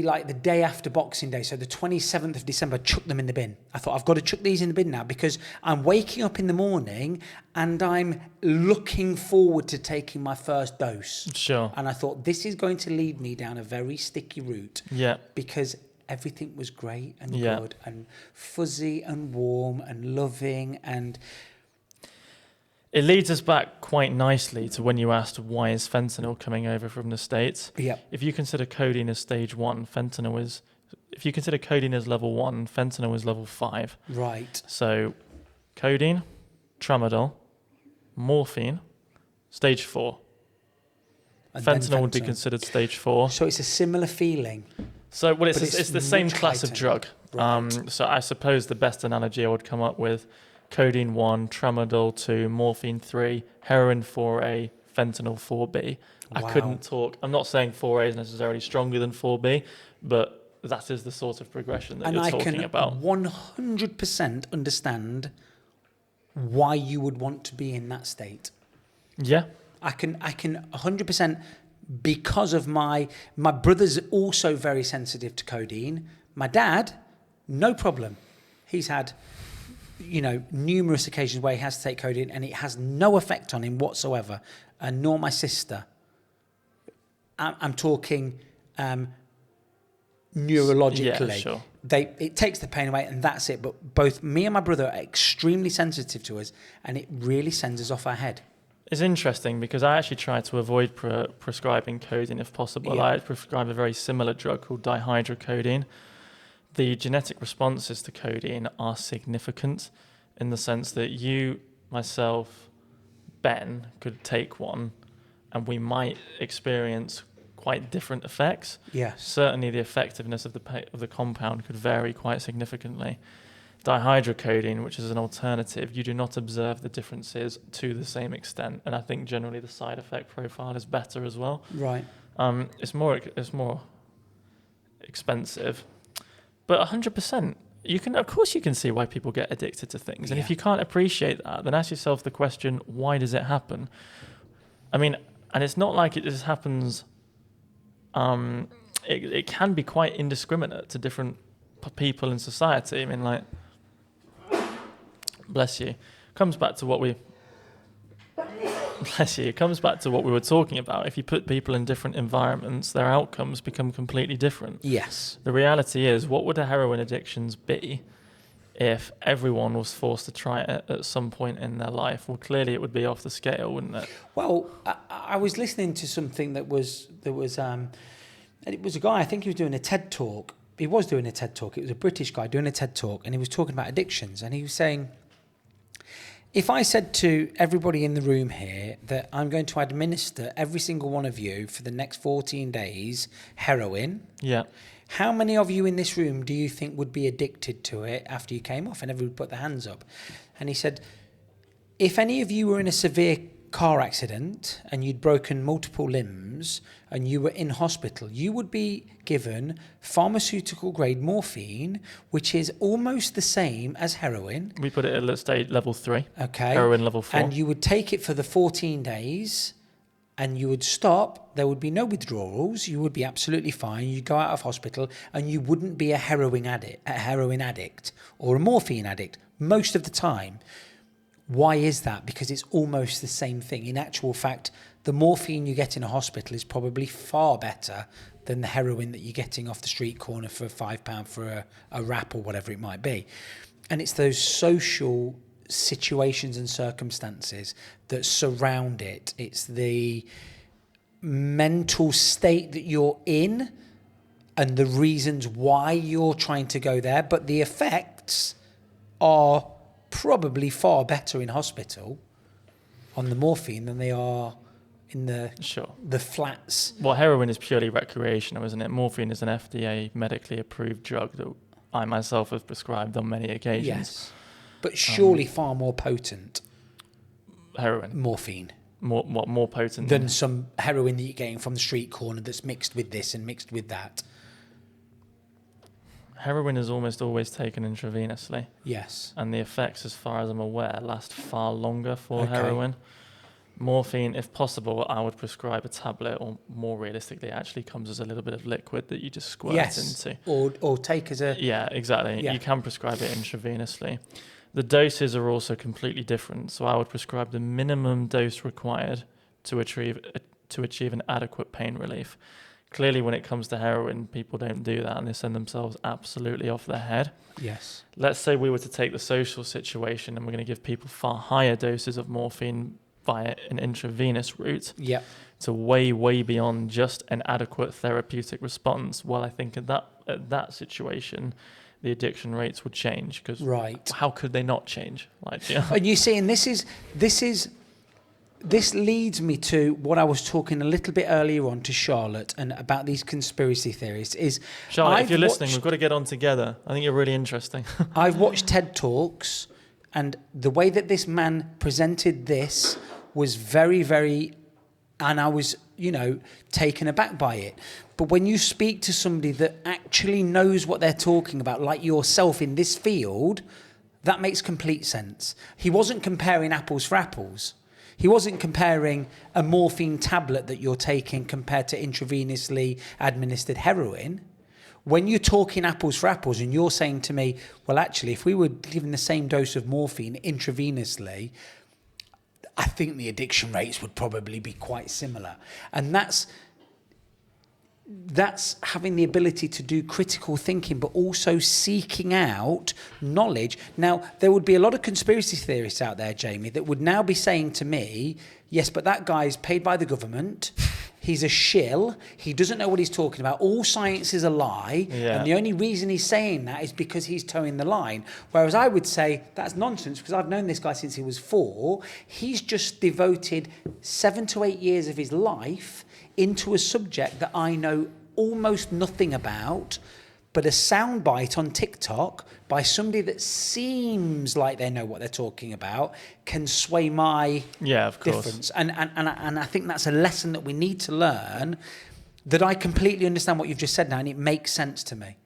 like the day after Boxing Day, so the 27th of December, chuck them in the bin. I thought, I've got to chuck these in the bin now because I'm waking up in the morning and I'm looking forward to taking my first dose. Sure. And I thought, this is going to lead me down a very sticky route. Yeah. Because everything was great and good and fuzzy and warm and loving, and it leads us back quite nicely to when you asked why is fentanyl coming over from the States. Yeah. If you consider codeine as stage 1, fentanyl is, if you consider codeine as level 1, fentanyl is level 5. Right. So codeine, tramadol, morphine, stage 4. And Fentanyl would be considered stage 4. So it's a similar feeling. So well, it's the same class of drug. Right. So I suppose the best analogy I would come up with: codeine 1, tramadol 2, morphine 3, heroin 4A, fentanyl 4B. Wow. I couldn't talk. I'm not saying 4A is necessarily stronger than 4B, but that is the sort of progression that you're talking about. And I can 100% understand why you would want to be in that state. Yeah. I can 100%, because of my brother's also very sensitive to codeine. My dad, no problem. He's had, numerous occasions where he has to take codeine and it has no effect on him whatsoever, and nor my sister. I'm talking neurologically. Yeah, sure. It takes the pain away and that's it. But both me and my brother are extremely sensitive to us, and it really sends us off our head. It's interesting because I actually try to avoid prescribing codeine if possible. Yeah. I prescribe a very similar drug called dihydrocodeine the genetic responses to codeine are significant in the sense that you, myself, Ben, could take one and we might experience quite different effects. Yes. Certainly the effectiveness of the compound could vary quite significantly. Dihydrocodeine, which is an alternative, you do not observe the differences to the same extent, and I think generally the side effect profile is better as well. Right. It's more expensive, but 100%. Of course you can see why people get addicted to things. And if you can't appreciate that, then ask yourself the question, why does it happen? I mean, and it's not like it just happens, it can be quite indiscriminate to different people in society. I mean, like, bless you, comes back to what we were talking about. If you put people in different environments, their outcomes become completely different. Yes. The reality is, what would the heroin addictions be if everyone was forced to try it at some point in their life? Well, clearly it would be off the scale, wouldn't it? Well, I was listening to something that was it was a guy, I think he was doing a TED talk. He was doing a TED talk. It was a British guy doing a TED talk, and he was talking about addictions, and he was saying, if I said to everybody in the room here that I'm going to administer every single one of you for the next 14 days heroin, Yeah. how many of you in this room do you think would be addicted to it after you came off? And everyone put their hands up. And he said, if any of you were in a severe car accident and you'd broken multiple limbs and you were in hospital, you would be given pharmaceutical grade morphine, which is almost the same as heroin. We put it at stage level 3. Okay. Heroin level 4. And you would take it for the 14 days and you would stop. There would be no withdrawals. You would be absolutely fine. You'd go out of hospital and you wouldn't be a heroin addict or a morphine addict most of the time. Why is that? Because it's almost the same thing. In actual fact, the morphine you get in a hospital is probably far better than the heroin that you're getting off the street corner for £5 for a wrap or whatever it might be. And it's those social situations and circumstances that surround it. It's the mental state that you're in and the reasons why you're trying to go there. But the effects are probably far better in hospital on the morphine than they are in the flats. Well, heroin is purely recreational, isn't it? Morphine is an FDA medically approved drug that I myself have prescribed on many occasions. Yes, but surely far more potent. Heroin. Morphine. More potent than some heroin that you're getting from the street corner that's mixed with this and mixed with that. Heroin is almost always taken intravenously. Yes. And the effects, as far as I'm aware, last far longer for heroin. Morphine, if possible, I would prescribe a tablet, or more realistically, it actually comes as a little bit of liquid that you just squirt into. Or take as a... Yeah, exactly. Yeah. You can prescribe it intravenously. The doses are also completely different. So I would prescribe the minimum dose required to achieve an adequate pain relief. Clearly, when it comes to heroin, people don't do that and they send themselves absolutely off their head. Yes. Let's say we were to take the social situation and we're going to give people far higher doses of morphine via an intravenous route to way beyond just an adequate therapeutic response. Well, I think at that situation, the addiction rates would change because how could they not change? And you see, and this leads me to what I was talking a little bit earlier on to Charlotte and about these conspiracy theories. Charlotte, if you're listening, we've got to get on together. I think you're really interesting. I've watched TED Talks, and the way that this man presented this was very, very, and I was, taken aback by it. But when you speak to somebody that actually knows what they're talking about, like yourself in this field, that makes complete sense. He wasn't comparing apples for apples. He wasn't comparing a morphine tablet that you're taking compared to intravenously administered heroin. When you're talking apples for apples and you're saying to me, well, actually, if we were given the same dose of morphine intravenously, I think the addiction rates would probably be quite similar. And that's having the ability to do critical thinking, but also seeking out knowledge. Now, there would be a lot of conspiracy theorists out there, Jamie, that would now be saying to me, yes, but that guy's paid by the government. He's a shill. He doesn't know what he's talking about. All science is a lie. Yeah. And the only reason he's saying that is because he's towing the line. Whereas I would say that's nonsense because I've known this guy since he was 4. He's just devoted 7 to 8 years of his life into a subject that I know almost nothing about, but a soundbite on TikTok by somebody that seems like they know what they're talking about can sway my Of course. difference. And I think that's a lesson that we need to learn, that I completely understand what you've just said now, and it makes sense to me.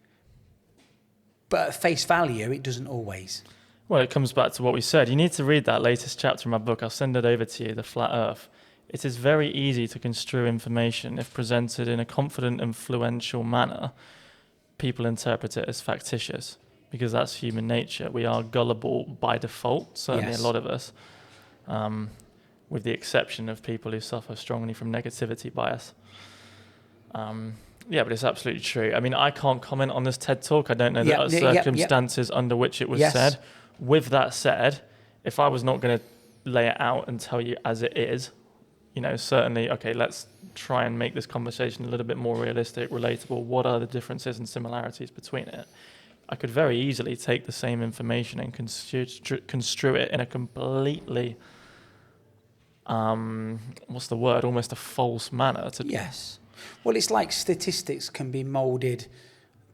But at face value, it doesn't always. Well, it comes back to what we said. You need to read that latest chapter in my book. I'll send it over to you, The Flat Earth. It is very easy to construe information if presented in a confident, influential manner. People interpret it as factitious because that's human nature. We are gullible by default, certainly Yes. a lot of us, with the exception of people who suffer strongly from negativity bias. But it's absolutely true. I mean, I can't comment on this TED Talk. I don't know the circumstances under which it was said. With that said, if I was not going to lay it out and tell you as it is, certainly, okay, let's try and make this conversation a little bit more realistic, relatable. What are the differences and similarities between it? I could very easily take the same information and construe it in a completely, almost a false manner. Yes. Well, it's like statistics can be moulded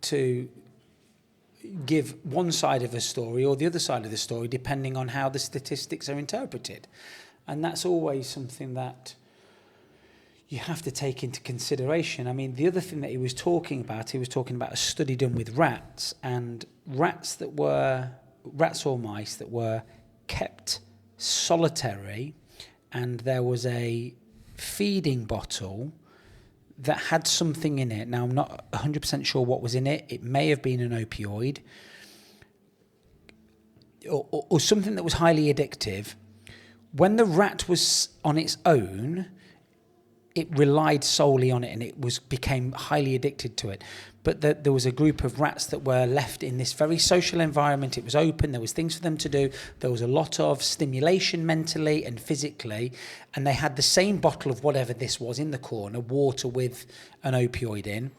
to give one side of a story or the other side of the story, depending on how the statistics are interpreted. And that's always something that you have to take into consideration. I mean, the other thing that he was talking about a study done with rats, and rats or mice that were kept solitary, and there was a feeding bottle that had something in it. Now, I'm not 100% sure what was in it. It may have been an opioid or something that was highly addictive. When the rat was on its own, it relied solely on it and became highly addicted to it. But there was a group of rats that were left in this very social environment. It was open. There was things for them to do. There was a lot of stimulation mentally and physically. And they had the same bottle of whatever this was in the corner, water with an opioid in.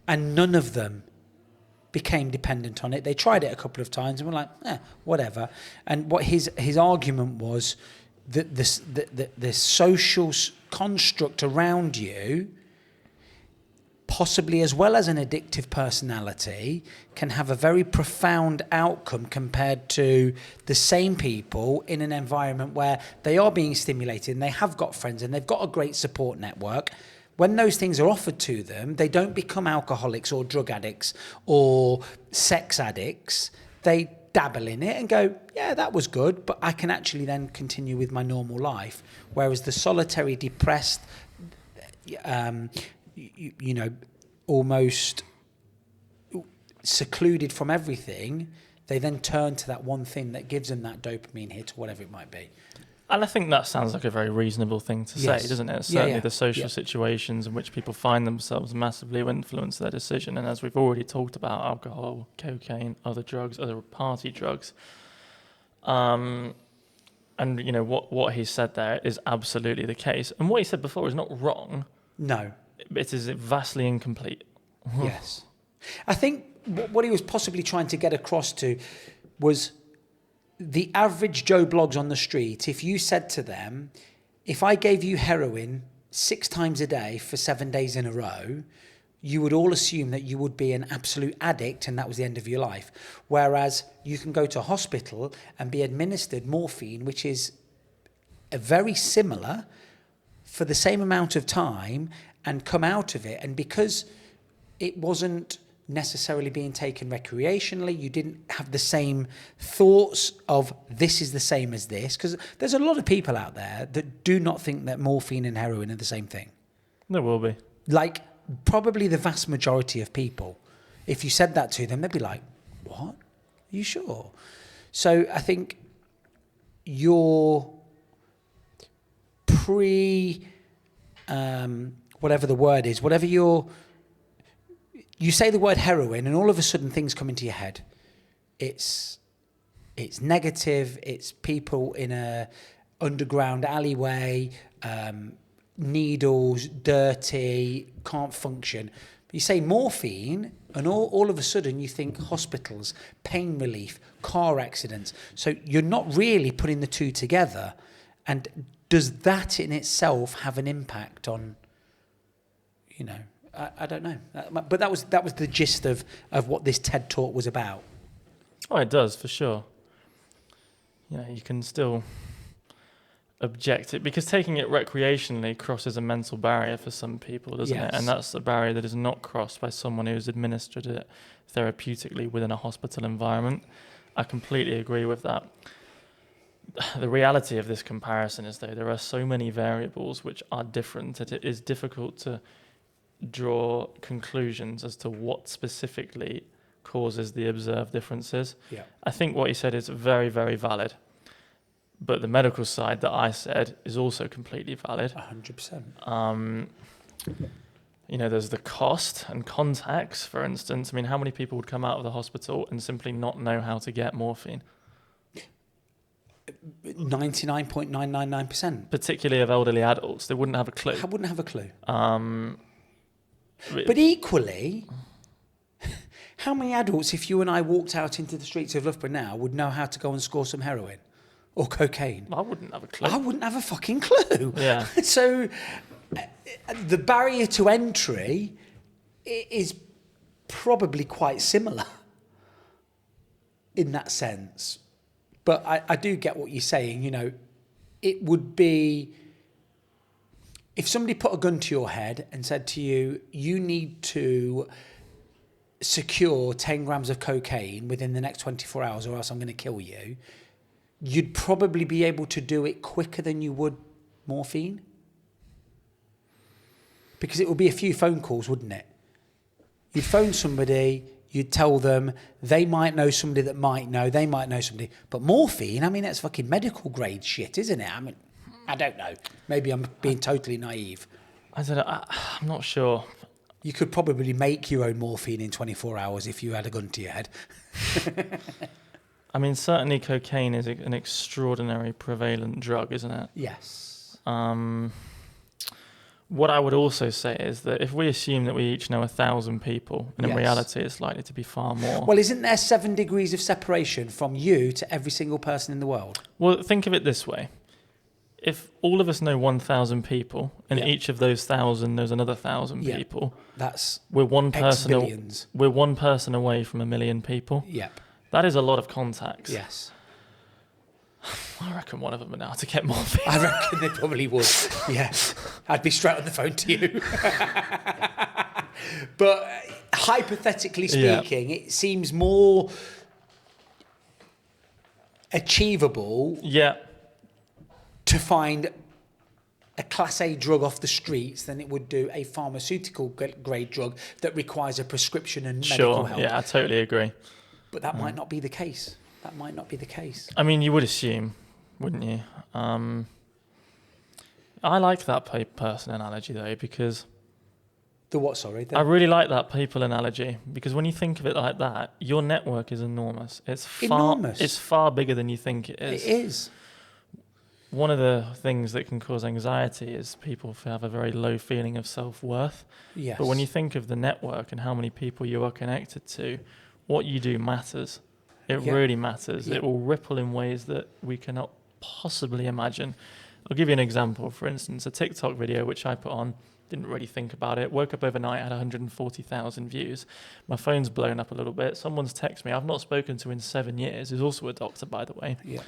And none of them became dependent on it. They tried it a couple of times and were like, whatever. And what his argument was, the social construct around you, possibly as well as an addictive personality, can have a very profound outcome compared to the same people in an environment where they are being stimulated and they have got friends and they've got a great support network. When those things are offered to them, they don't become alcoholics or drug addicts or sex addicts. They dabble in it and go, yeah, that was good, but I can actually then continue with my normal life. Whereas the solitary, depressed, almost secluded from everything, they then turn to that one thing that gives them that dopamine hit or whatever it might be. And I think that sounds like a very reasonable thing to say, doesn't it? Certainly the social situations in which people find themselves massively influence their decision. And as we've already talked about, alcohol, cocaine, other drugs, other party drugs. And, what he said there is absolutely the case. And what he said before is not wrong. No. It is vastly incomplete. Yes. I think what he was possibly trying to get across to was the average Joe Bloggs on the street. If you said to them, if I gave you heroin 6 times a day for 7 days in a row, you would all assume that you would be an absolute addict and that was the end of your life. Whereas you can go to a hospital and be administered morphine, which is very similar for the same amount of time, and come out of it. And because it wasn't necessarily being taken recreationally, you didn't have the same thoughts of this is the same as this, because there's a lot of people out there that do not think that morphine and heroin are the same thing. There will be. Like, probably the vast majority of people, if you said that to them, they'd be like, what? Are you sure? So I think your whatever the word is, whatever you say the word heroin and all of a sudden things come into your head. It's negative. It's people in a underground alleyway, needles, dirty, can't function. You say morphine, and all of a sudden you think hospitals, pain relief, car accidents. So you're not really putting the two together. And does that in itself have an impact on, you know, I don't know. But that was the gist of what this TED Talk was about. Oh, it does, for sure. Yeah, you can still object it, because taking it recreationally crosses a mental barrier for some people, doesn't it? And that's a barrier that is not crossed by someone who's administered it therapeutically within a hospital environment. I completely agree with that. The reality of this comparison is, though, there are so many variables which are different that it is difficult to draw conclusions as to what specifically causes the observed differences. Yeah. I think what you said is very, very valid. But the medical side that I said is also completely valid. 100%. You know, there's the cost and contacts, for instance. I mean, how many people would come out of the hospital and simply not know how to get morphine? 99.999%. Particularly of elderly adults. They wouldn't have a clue. I wouldn't have a clue. But But equally, how many adults, if you and I walked out into the streets of Loughborough now, would know how to go and score some heroin or cocaine? I wouldn't have a clue. I wouldn't have a fucking clue. Yeah. So the barrier to entry is probably quite similar in that sense. But I do get what you're saying. You know, it would be, if somebody put a gun to your head and said to you, you need to secure 10 grams of cocaine within the next 24 hours or else I'm going to kill you, you'd probably be able to do it quicker than you would morphine. Because it would be a few phone calls, wouldn't it? You'd phone somebody, you'd tell them, they might know somebody that might know, they might know somebody. But morphine, I mean, that's fucking medical grade shit, isn't it? I mean, I don't know. Maybe I'm being totally naive. I don't know. I'm not sure. You could probably make your own morphine in 24 hours if you had a gun to your head. I mean, certainly cocaine is an extraordinary prevalent drug, isn't it? Yes. What I would also say is that if we assume that we each know 1,000 people, and in Yes. reality it's likely to be far more. Well, isn't there 7 degrees of separation from you to every single person in the world? Well, think of it this way. If all of us know 1,000 people, and Yeah. each of those 1,000 knows another 1,000 Yeah. people, That's we're one person. X-billions. We're one person away from 1 million people. Yep. That is a lot of contacts. Yes. I reckon one of them would know how to get morphine. I reckon they probably would. Yeah. I'd be straight on the phone to you. But hypothetically speaking, it seems more achievable Yeah. to find a Class A drug off the streets than it would do a pharmaceutical grade drug that requires a prescription and medical Sure. help. Yeah, I totally agree. But that might not be the case. That might not be the case. I mean, you would assume, wouldn't you? I like that person analogy, though, because The what, sorry? I really like that people analogy, because when you think of it like that, your network is enormous. It's Enormous. It's far bigger than you think it is. It is. One of the things that can cause anxiety is people have a very low feeling of self-worth. Yes. But when you think of the network and how many people you are connected to, what you do matters. It Yeah. really matters. Yeah. It will ripple in ways that we cannot possibly imagine. I'll give you an example. For instance, a TikTok video which I put on, didn't really think about it, woke up overnight, had 140,000 views. My phone's blown up a little bit. Someone's texted me, I've not spoken to in 7 years, who's also a doctor, by the way, Yeah.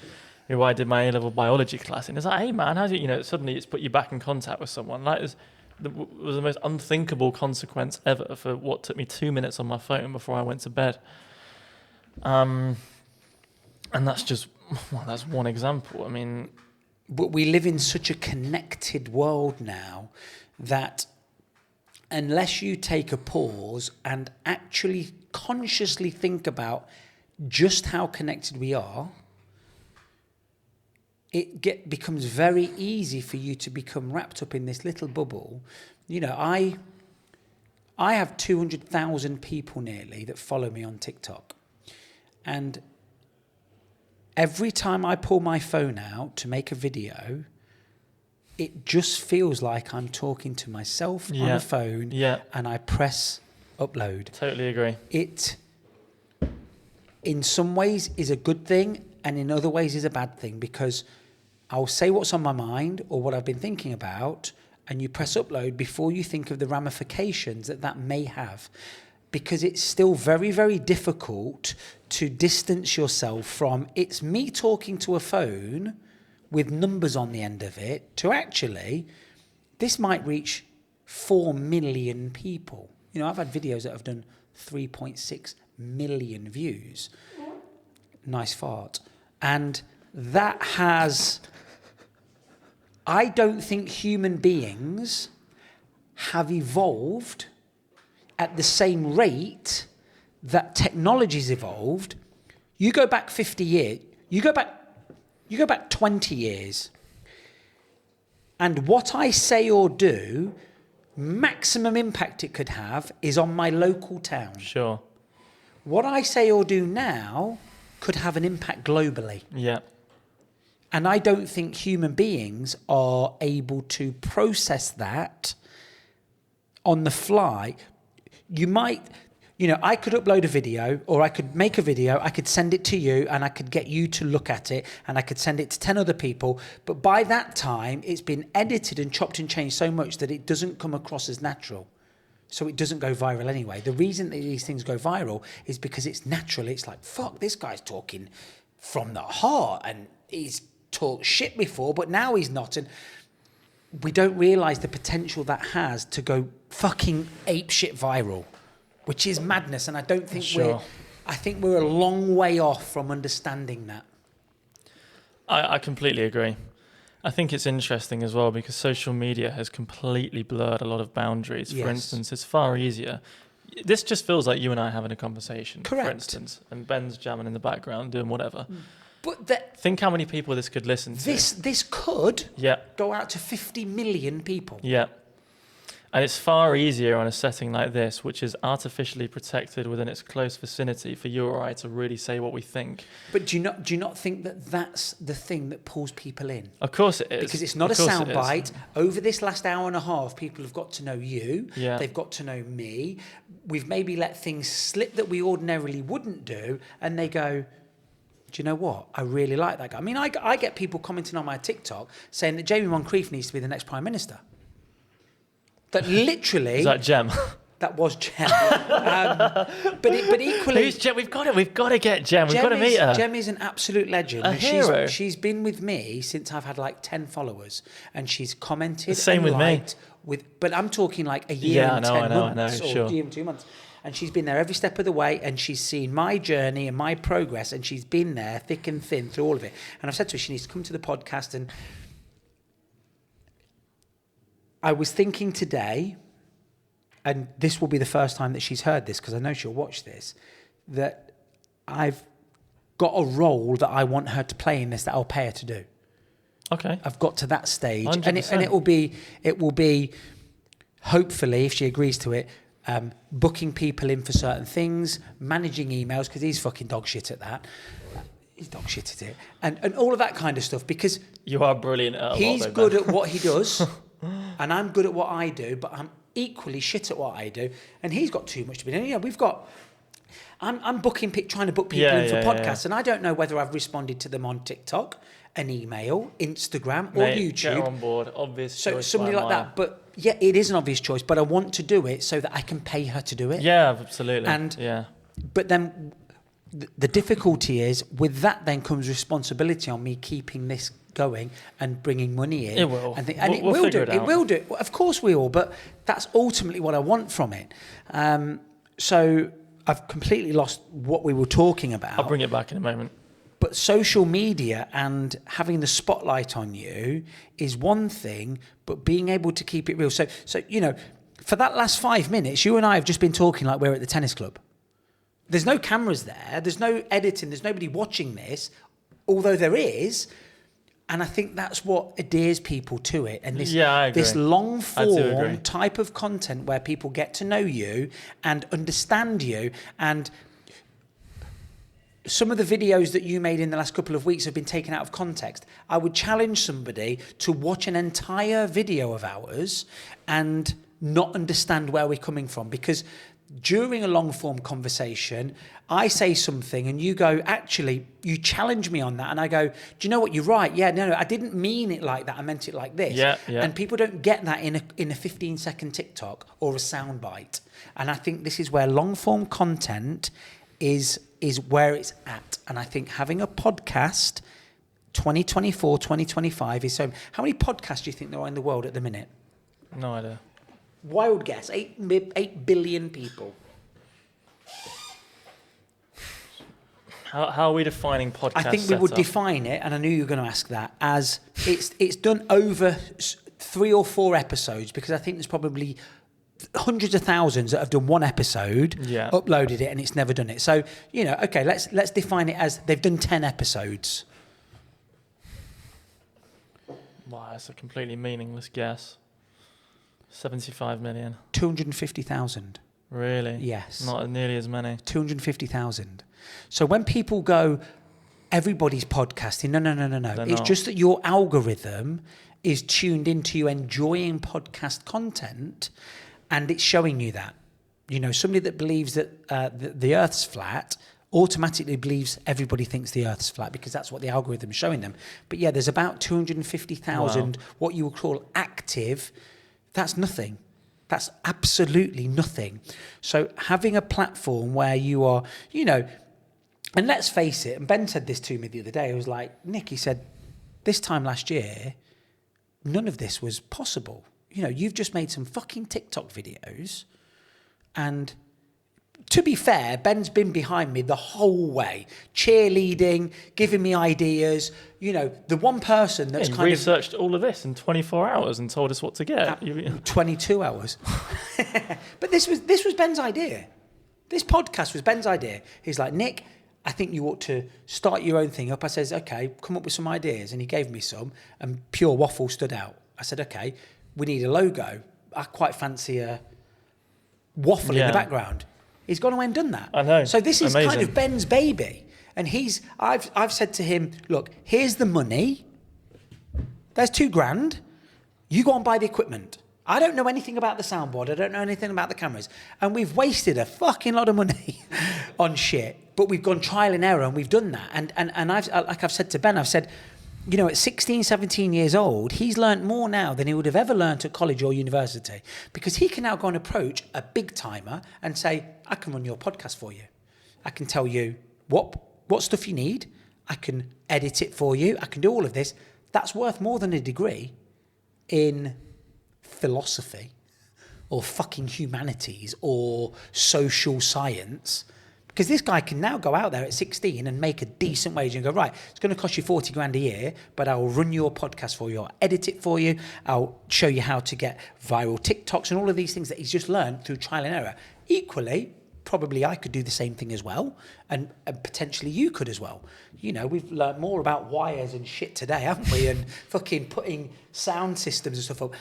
who I did my A-level biology class in. It's like, hey man, how do you, suddenly it's put you back in contact with someone. Like, it was the most unthinkable consequence ever for what took me 2 minutes on my phone before I went to bed. And that's just, well, that's one example. I mean, But we live in such a connected world now that unless you take a pause and actually consciously think about just how connected we are, it becomes very easy for you to become wrapped up in this little bubble. You know, I have 200,000 people nearly that follow me on TikTok. And every time I pull my phone out to make a video, it just feels like I'm talking to myself on Yeah. a phone, Yeah. and I press upload. Totally agree. It, in some ways, is a good thing, and in other ways is a bad thing, because I'll say what's on my mind or what I've been thinking about, and you press upload before you think of the ramifications that that may have, because it's still very, very difficult to distance yourself from, it's me talking to a phone with numbers on the end of it, to actually, this might reach 4 million people. You know, I've had videos that have done 3.6 million views. Nice fart. And that has, I don't think human beings have evolved at the same rate that technology's evolved. You go back 50 years, you go back 20 years, and what I say or do, maximum impact it could have is on my local town. Sure. What I say or do now could have an impact globally. Yeah. And I don't think human beings are able to process that on the fly. You might, you know, I could upload a video, or I could make a video, I could send it to you, and I could get you to look at it, and I could send it to 10 other people. But by that time, it's been edited and chopped and changed so much that it doesn't come across as natural. So it doesn't go viral anyway. The reason that these things go viral is because it's natural. It's like, fuck, this guy's talking from the heart, and he's talked shit before, but now he's not. And we don't realise the potential that has to go fucking apeshit viral, which is madness. And I don't think I think we're a long way off from understanding that. I completely agree. I think it's interesting as well because social media has completely blurred a lot of boundaries. Yes. For instance, it's far easier. This just feels like you and I having a conversation, Correct. for instance, and Ben's jamming in the background doing whatever. But Think how many people this could listen to. this could Yeah. go out to 50 million people. Yeah. And it's far easier on a setting like this, which is artificially protected within its close vicinity, for you or I to really say what we think. But do you not think that that's the thing that pulls people in? Of course it is. Because it's not a Of course it is. soundbite. Over this last hour and a half, people have got to know you. Yeah. They've got to know me. We've maybe let things slip that we ordinarily wouldn't do, and they go, do you know what? I really like that guy. I mean, I get people commenting on my TikTok saying that Jamie Moncrief needs to be the next Prime Minister. That literally... Is that Jem? That was Jem. But equally... Who's Jem? We've got to get Jem. We've got to meet her. Jem is an absolute legend. A And hero. She's been with me since I've had like 10 followers. And she's commented The same and with me. liked but I'm talking like a year Yeah, and I 10 know, months. Or sure. a year and 2 months. And she's been there every step of the way, and she's seen my journey and my progress, and she's been there thick and thin through all of it. And I've said to her, she needs to come to the podcast. And I was thinking today, and this will be the first time that she's heard this, because I know she'll watch this, that I've got a role that I want her to play in this that I'll pay her to do. Okay. I've got to that stage. 100%. And it will be, hopefully, if she agrees to it, booking people in for certain things, managing emails, because he's fucking dog shit at that. He's dog shit at it. And all of that kind of stuff, because You are brilliant at he's good at what he does, and I'm good at what I do, but I'm equally shit at what I do, and he's got too much to be doing. You know, we've got... I'm trying to book people in for podcasts, and I don't know whether I've responded to them on TikTok, an email, Instagram, or Mate, YouTube. Get her on board. Obvious So choice somebody by a like mile. that. But yeah, it is an obvious choice, but I want to do it so that I can pay her to do it. Yeah, absolutely. And- yeah. But then the difficulty is, with that then comes responsibility on me keeping this going and bringing money in. It will. And We'll will do. figure it It out. will do. Well, of course we will, but that's ultimately what I want from it. So I've completely lost what we were talking about. I'll bring it back in a moment. But social media and having the spotlight on you is one thing, but being able to keep it real. So you know, for that last 5 minutes, you and I have just been talking like we're at the tennis club. There's no cameras there. There's no editing. There's nobody watching this, although there is. And I think that's what endears people to it. And this, I agree. this long I do agree. form type of content where people get to know you and understand you. And some of the videos that you made in the last couple of weeks have been taken out of context. I would challenge somebody to watch an entire video of ours and not understand where we're coming from, because during a long form conversation, I say something and you go, actually, you challenge me on that. And I go, do you know what? You're right. Yeah, no, I didn't mean it like that. I meant it like this. Yeah. And people don't get that in a 15-second TikTok or a soundbite. And I think this is where long form content is where it's at. And I think having a podcast, 2024, 2025 is so... How many podcasts do you think there are in the world at the minute? No idea. Wild guess, 8 billion people. How are we defining podcast? I think we would define it, and I knew you were going to ask that, as it's done over 3 or 4 episodes, because I think there's probably hundreds of thousands that have done one episode, uploaded it, and it's never done it. So, you know, okay, let's define it as they've done 10 episodes. Wow, that's a completely meaningless guess. 75 million. 250,000. Really? Yes. Not nearly as many. 250,000. So when people go, everybody's podcasting, no. They're It's not. just that your algorithm is tuned into you enjoying podcast content, and it's showing you that. You know, somebody that believes that the Earth's flat automatically believes everybody thinks the Earth's flat, because that's what the algorithm is showing them. But yeah, there's about 250,000 what you would call active. That's nothing. That's absolutely nothing. So having a platform where you are, you know, and let's face it, and Ben said this to me the other day, he was like, Nick, he said, this time last year, none of this was possible. You know, you've just made some fucking TikTok videos, and to be fair, Ben's been behind me the whole way, cheerleading, giving me ideas. You know, the one person that's You kind researched all of this in 24 hours and told us what to get. 22 hours. But this was Ben's idea. This podcast was Ben's idea. He's like, Nick, I think you ought to start your own thing up. I says, okay, come up with some ideas. And he gave me some, and Pure Waffle stood out. I said, okay, we need a logo. I quite fancy a waffle in the background. He's gone away and done that. I know. So this is Amazing. kind of Ben's baby. And I've said to him, look, here's the money. There's $2,000. You go and buy the equipment. I don't know anything about the soundboard. I don't know anything about the cameras. And we've wasted a fucking lot of money on shit. But we've gone trial and error, and we've done that. And I've said to Ben, I've said, you know, at 16, 17 years old, he's learnt more now than he would have ever learnt at college or university, because he can now go and approach a big timer and say, I can run your podcast for you. I can tell you what stuff you need. I can edit it for you. I can do all of this. That's worth more than a degree in philosophy or fucking humanities or social science. Because this guy can now go out there at 16 and make a decent wage and go, right, it's going to cost you $40,000 a year, but I'll run your podcast for you. I'll edit it for you. I'll show you how to get viral TikToks and all of these things that he's just learned through trial and error. Equally, probably I could do the same thing as well, and potentially you could as well. You know, we've learned more about wires and shit today, haven't we? And fucking putting sound systems and stuff up.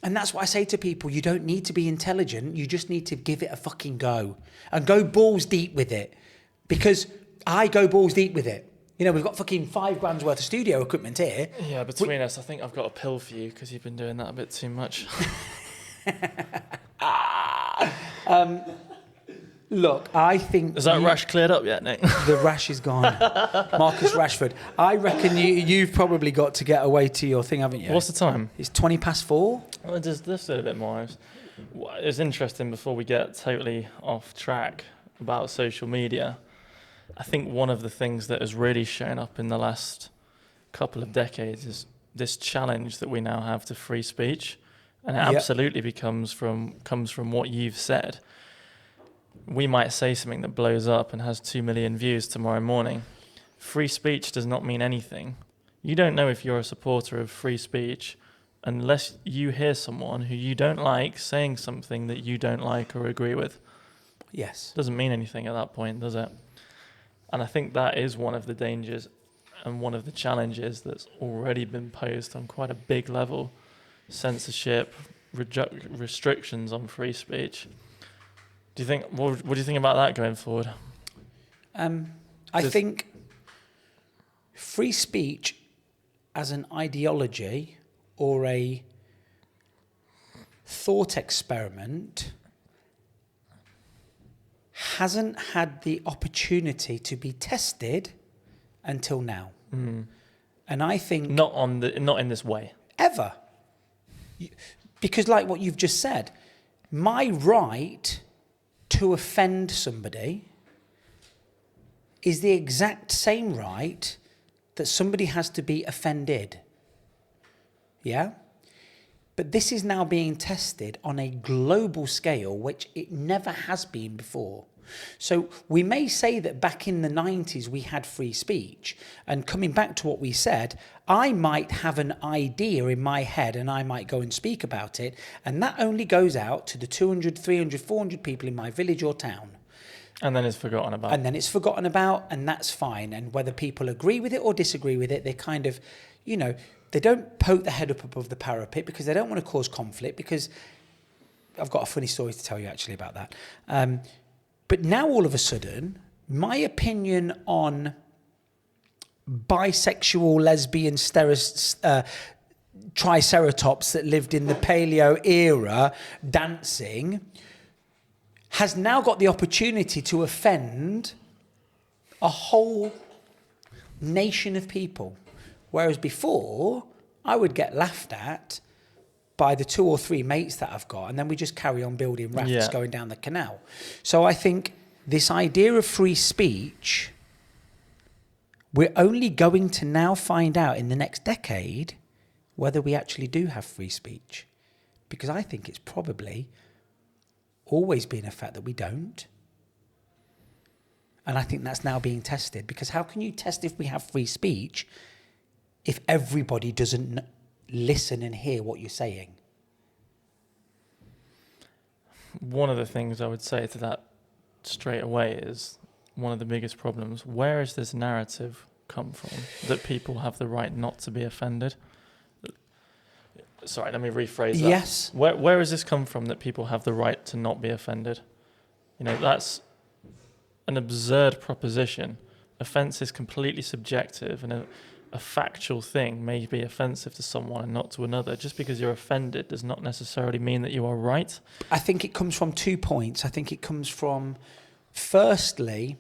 And that's what I say to people. You don't need to be intelligent. You just need to give it a fucking go. And go balls deep with it. Because I go balls deep with it. You know, we've got fucking $5,000 worth of studio equipment here. Yeah, between us, I think I've got a pill for you, because you've been doing that a bit too much. Look, I think... Is that rash cleared up yet, Nick? The rash is gone. Marcus Rashford. I reckon you've probably got to get away to your thing, haven't you? What's the time? It's 4:20. Well, just do a bit more. It's interesting, before we get totally off track about social media, I think one of the things that has really shown up in the last couple of decades is this challenge that we now have to free speech. And it absolutely comes from what you've said. We might say something that blows up and has 2 million views tomorrow morning. Free speech does not mean anything. You don't know if you're a supporter of free speech unless you hear someone who you don't like saying something that you don't like or agree with. Yes. Doesn't mean anything at that point, does it? And I think that is one of the dangers and one of the challenges that's already been posed on quite a big level. Censorship, restrictions on free speech. Do you think? What do you think about that going forward? I I think free speech as an ideology or a thought experiment hasn't had the opportunity to be tested until now. And I think not in this way. ever. Because like what you've just said, my right to offend somebody is the exact same right that somebody has to be offended. Yeah? But this is now being tested on a global scale, which it never has been before. So we may say that back in the 90s we had free speech, and coming back to what we said, I might have an idea in my head and I might go and speak about it, and that only goes out to the 200, 300, 400 people in my village or town. And then it's forgotten about. And then it's forgotten about, and that's fine. And whether people agree with it or disagree with it, they kind of, they don't poke their head up above the parapet because they don't want to cause conflict, because I've got a funny story to tell you actually about that. But now all of a sudden, my opinion on bisexual, lesbian, triceratops that lived in the paleo era dancing has now got the opportunity to offend a whole nation of people. Whereas before, I would get laughed at by the 2 or 3 mates that I've got, and then we just carry on building rafts going down the canal. So I think this idea of free speech, we're only going to now find out in the next decade whether we actually do have free speech. Because I think it's probably always been a fact that we don't. And I think that's now being tested. Because how can you test if we have free speech if everybody doesn't listen and hear what you're saying? One of the things I would say to that straight away is one of the biggest problems. Where has this narrative come from that people have the right not to be offended? Sorry, let me rephrase that. Yes. Where has this come from that people have the right to not be offended? That's an absurd proposition. Offence is completely subjective, and a factual thing may be offensive to someone and not to another. Just because you're offended does not necessarily mean that you are right. I think it comes from 2 points. I think it comes from, firstly,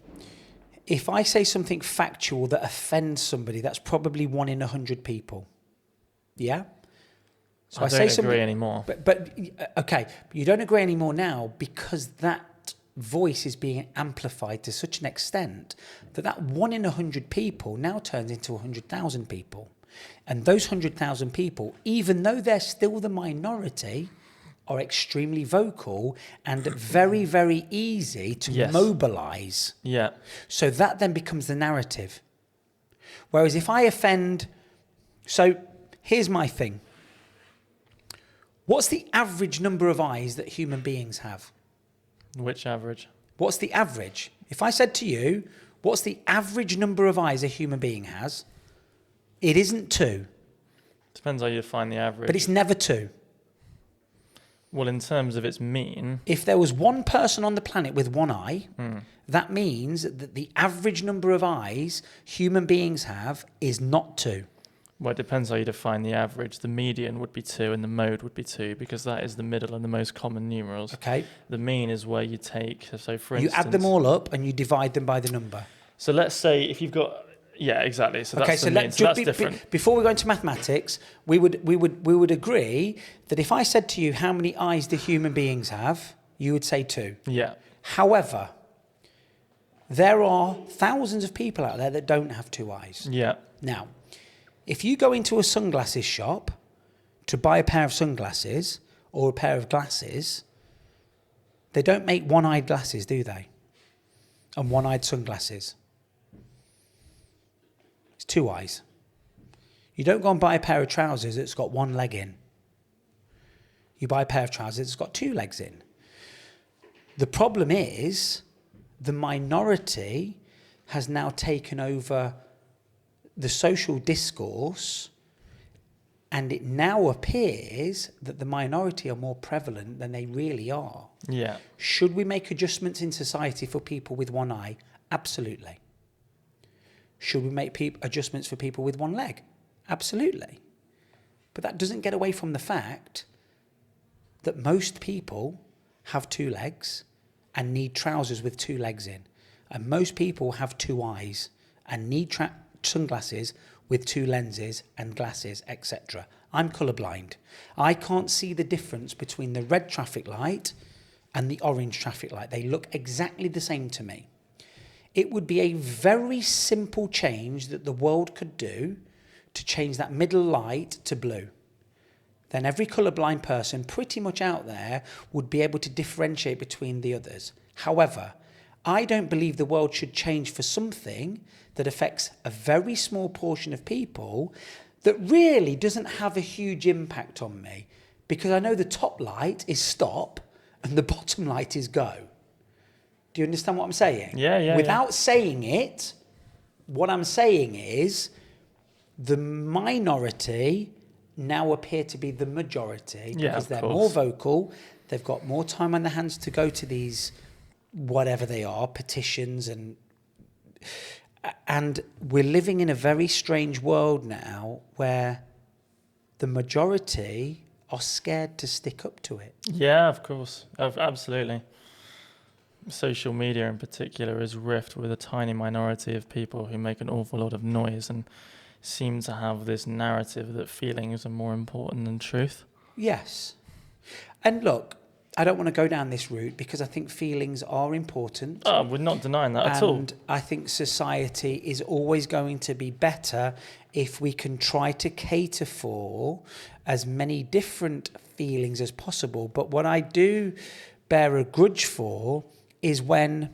if I say something factual that offends somebody, that's probably 1 in 100 people. Yeah? So I don't agree anymore. But okay, but you don't agree anymore now because that voice is being amplified to such an extent that 1 in 100 people now turns into 100,000 people. And those 100,000 people, even though they're still the minority, are extremely vocal and very, very easy to mobilise. Yeah. So that then becomes the narrative. Whereas if I offend... So here's my thing. What's the average number of eyes that human beings have? Which average? What's the average? If I said to you, what's the average number of eyes a human being has? It isn't 2. Depends how you define the average. But it's never 2. Well, in terms of its mean... If there was one person on the planet with 1 eye, that means that the average number of eyes human beings have is not 2. Well, it depends how you define the average. The median would be 2 and the mode would be 2 because that is the middle and the most common numerals. Okay. The mean is where you take, so for instance... You add them all up and you divide them by the number. So let's say if you've got... Yeah, exactly. So that's the mean. So that's different. Before we go into mathematics, we would agree that if I said to you how many eyes do human beings have, you would say 2. Yeah. However, there are thousands of people out there that don't have 2 eyes. Yeah. Now, if you go into a sunglasses shop to buy a pair of sunglasses or a pair of glasses, they don't make 1-eyed glasses, do they? And 1-eyed sunglasses. It's 2 eyes. You don't go and buy a pair of trousers that's got 1 leg in. You buy a pair of trousers that's got 2 legs in. The problem is the minority has now taken over the social discourse, and it now appears that the minority are more prevalent than they really are. Yeah. Should we make adjustments in society for people with 1 eye? Absolutely. Should we make adjustments for people with one leg? Absolutely. But that doesn't get away from the fact that most people have two legs and need trousers with two legs in. And most people have two eyes and need sunglasses with two lenses and glasses, etc. I'm colourblind. I can't see the difference between the red traffic light and the orange traffic light. They look exactly the same to me. It would be a very simple change that the world could do to change that middle light to blue. Then every colourblind person pretty much out there would be able to differentiate between the others. However, I don't believe the world should change for something that affects a very small portion of people that really doesn't have a huge impact on me, because I know the top light is stop and the bottom light is go. Do you understand what I'm saying? Yeah. Without saying it, what I'm saying is the minority now appear to be the majority because they're more vocal. They've got more time on their hands to go to these, whatever they are, petitions, and we're living in a very strange world now where the majority are scared to stick up to it. Yeah, of course. Absolutely. Social media in particular is rife with a tiny minority of people who make an awful lot of noise and seem to have this narrative that feelings are more important than truth. Yes. And look, I don't want to go down this route because I think feelings are important. Oh, we're not denying that at all. And I think society is always going to be better if we can try to cater for as many different feelings as possible. But what I do bear a grudge for is when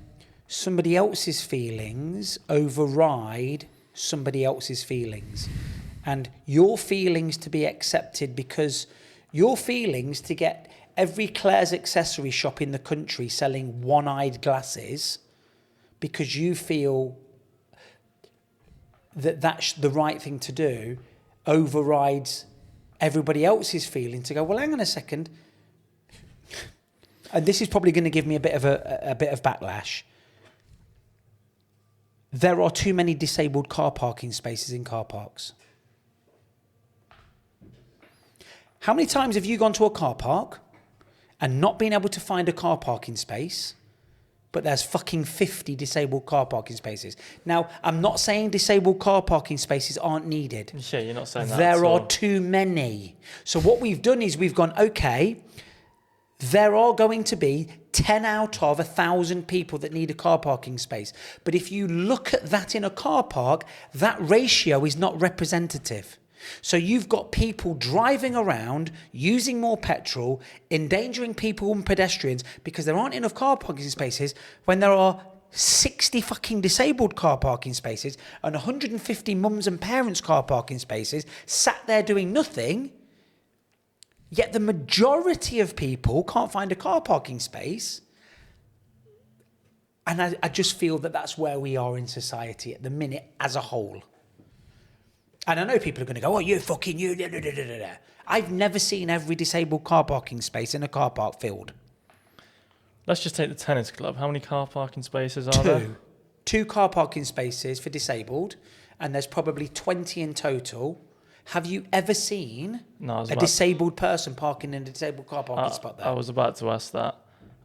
somebody else's feelings override somebody else's feelings. And your feelings to be accepted because your feelings to get every Claire's accessory shop in the country selling one-eyed glasses because you feel that that's the right thing to do overrides everybody else's feeling to go, well, hang on a second. And this is probably going to give me a bit of backlash. There are too many disabled car parking spaces in car parks. How many times have you gone to a car park and not been able to find a car parking space, but there's fucking 50 disabled car parking spaces? Now, I'm not saying disabled car parking spaces aren't needed. Yeah, you're not saying that. There are too many. So what we've done is we've gone, okay, there are going to be 10 out of 1,000 people that need a car parking space. But if you look at that in a car park, that ratio is not representative. So you've got people driving around, using more petrol, endangering people and pedestrians because there aren't enough car parking spaces when there are 60 fucking disabled car parking spaces and 150 mums and parents car parking spaces sat there doing nothing. Yet the majority of people can't find a car parking space. And I just feel that that's where we are in society at the minute as a whole. And I know people are going to go, oh, you fucking you. Da, da, da, da, da. I've never seen every disabled car parking space in a car park filled. Let's just take the tennis club. How many car parking spaces are there? Two car parking spaces for disabled, and there's probably 20 in total. Have you ever seen a disabled person parking in a disabled car parking spot there? I was about to ask that.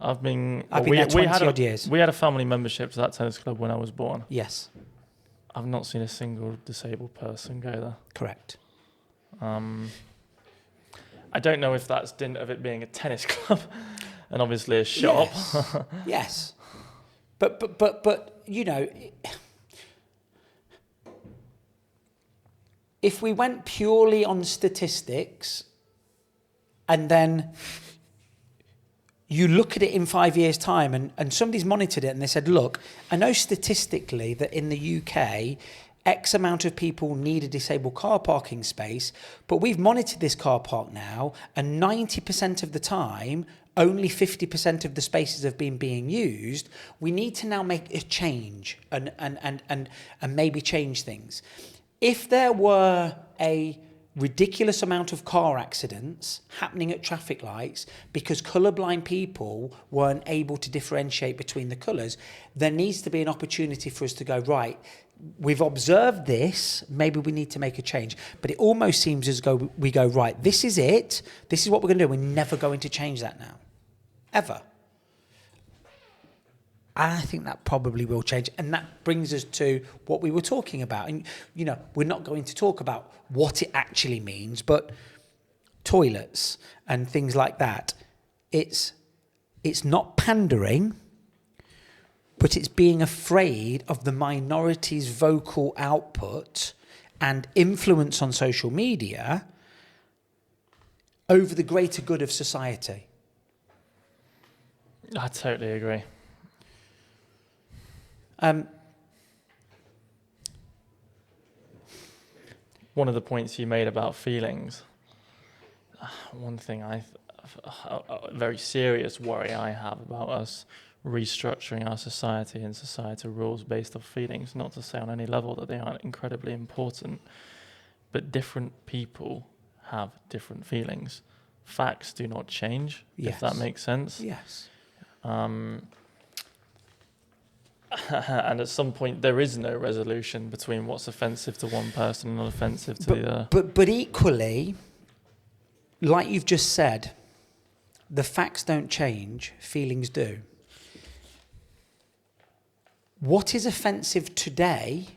I've been there 20 odd years. We had a family membership to that tennis club when I was born. Yes. I've not seen a single disabled person go there. Correct. I don't know if that's dint of it being a tennis club and obviously a shop. Yes. Yes. But you know, if we went purely on statistics and then you look at it in 5 years' time and somebody's monitored it and they said, look, I know statistically that in the UK, X amount of people need a disabled car parking space, but we've monitored this car park now and 90% of the time, only 50% of the spaces have been being used. We need to now make a change and maybe change things. If there were a ridiculous amount of car accidents happening at traffic lights because colourblind people weren't able to differentiate between the colours, there needs to be an opportunity for us to go, right, we've observed this, maybe we need to make a change. But it almost seems as though we go, right, this is it, this is what we're going to do, we're never going to change that now. Ever. And I think that probably will change. And that brings us to what we were talking about. And, you know, we're not going to talk about what it actually means, but toilets and things like that. It's not pandering, but it's being afraid of the minority's vocal output and influence on social media over the greater good of society. I totally agree. One of the points you made about feelings, one thing a very serious worry I have about us restructuring our society and societal rules based off feelings, not to say on any level that they aren't incredibly important, but different people have different feelings. Facts do not change, Yes. if that makes sense. Yes. And at some point there is no resolution between what's offensive to one person and not offensive to the other. But equally, like you've just said, the facts don't change, feelings do. What is offensive today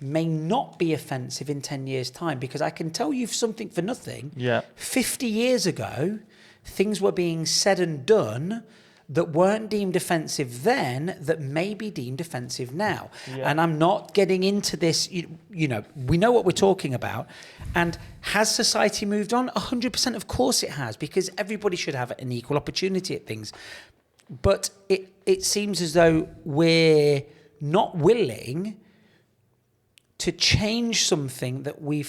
may not be offensive in 10 years' time, because I can tell you something for nothing. Yeah. 50 years ago, things were being said and done that weren't deemed offensive then that may be deemed offensive now. Yeah. And I'm not getting into this, you know, we know what we're talking about. And has society moved on? 100%, of course it has, because everybody should have an equal opportunity at things. But it seems as though we're not willing to change something that we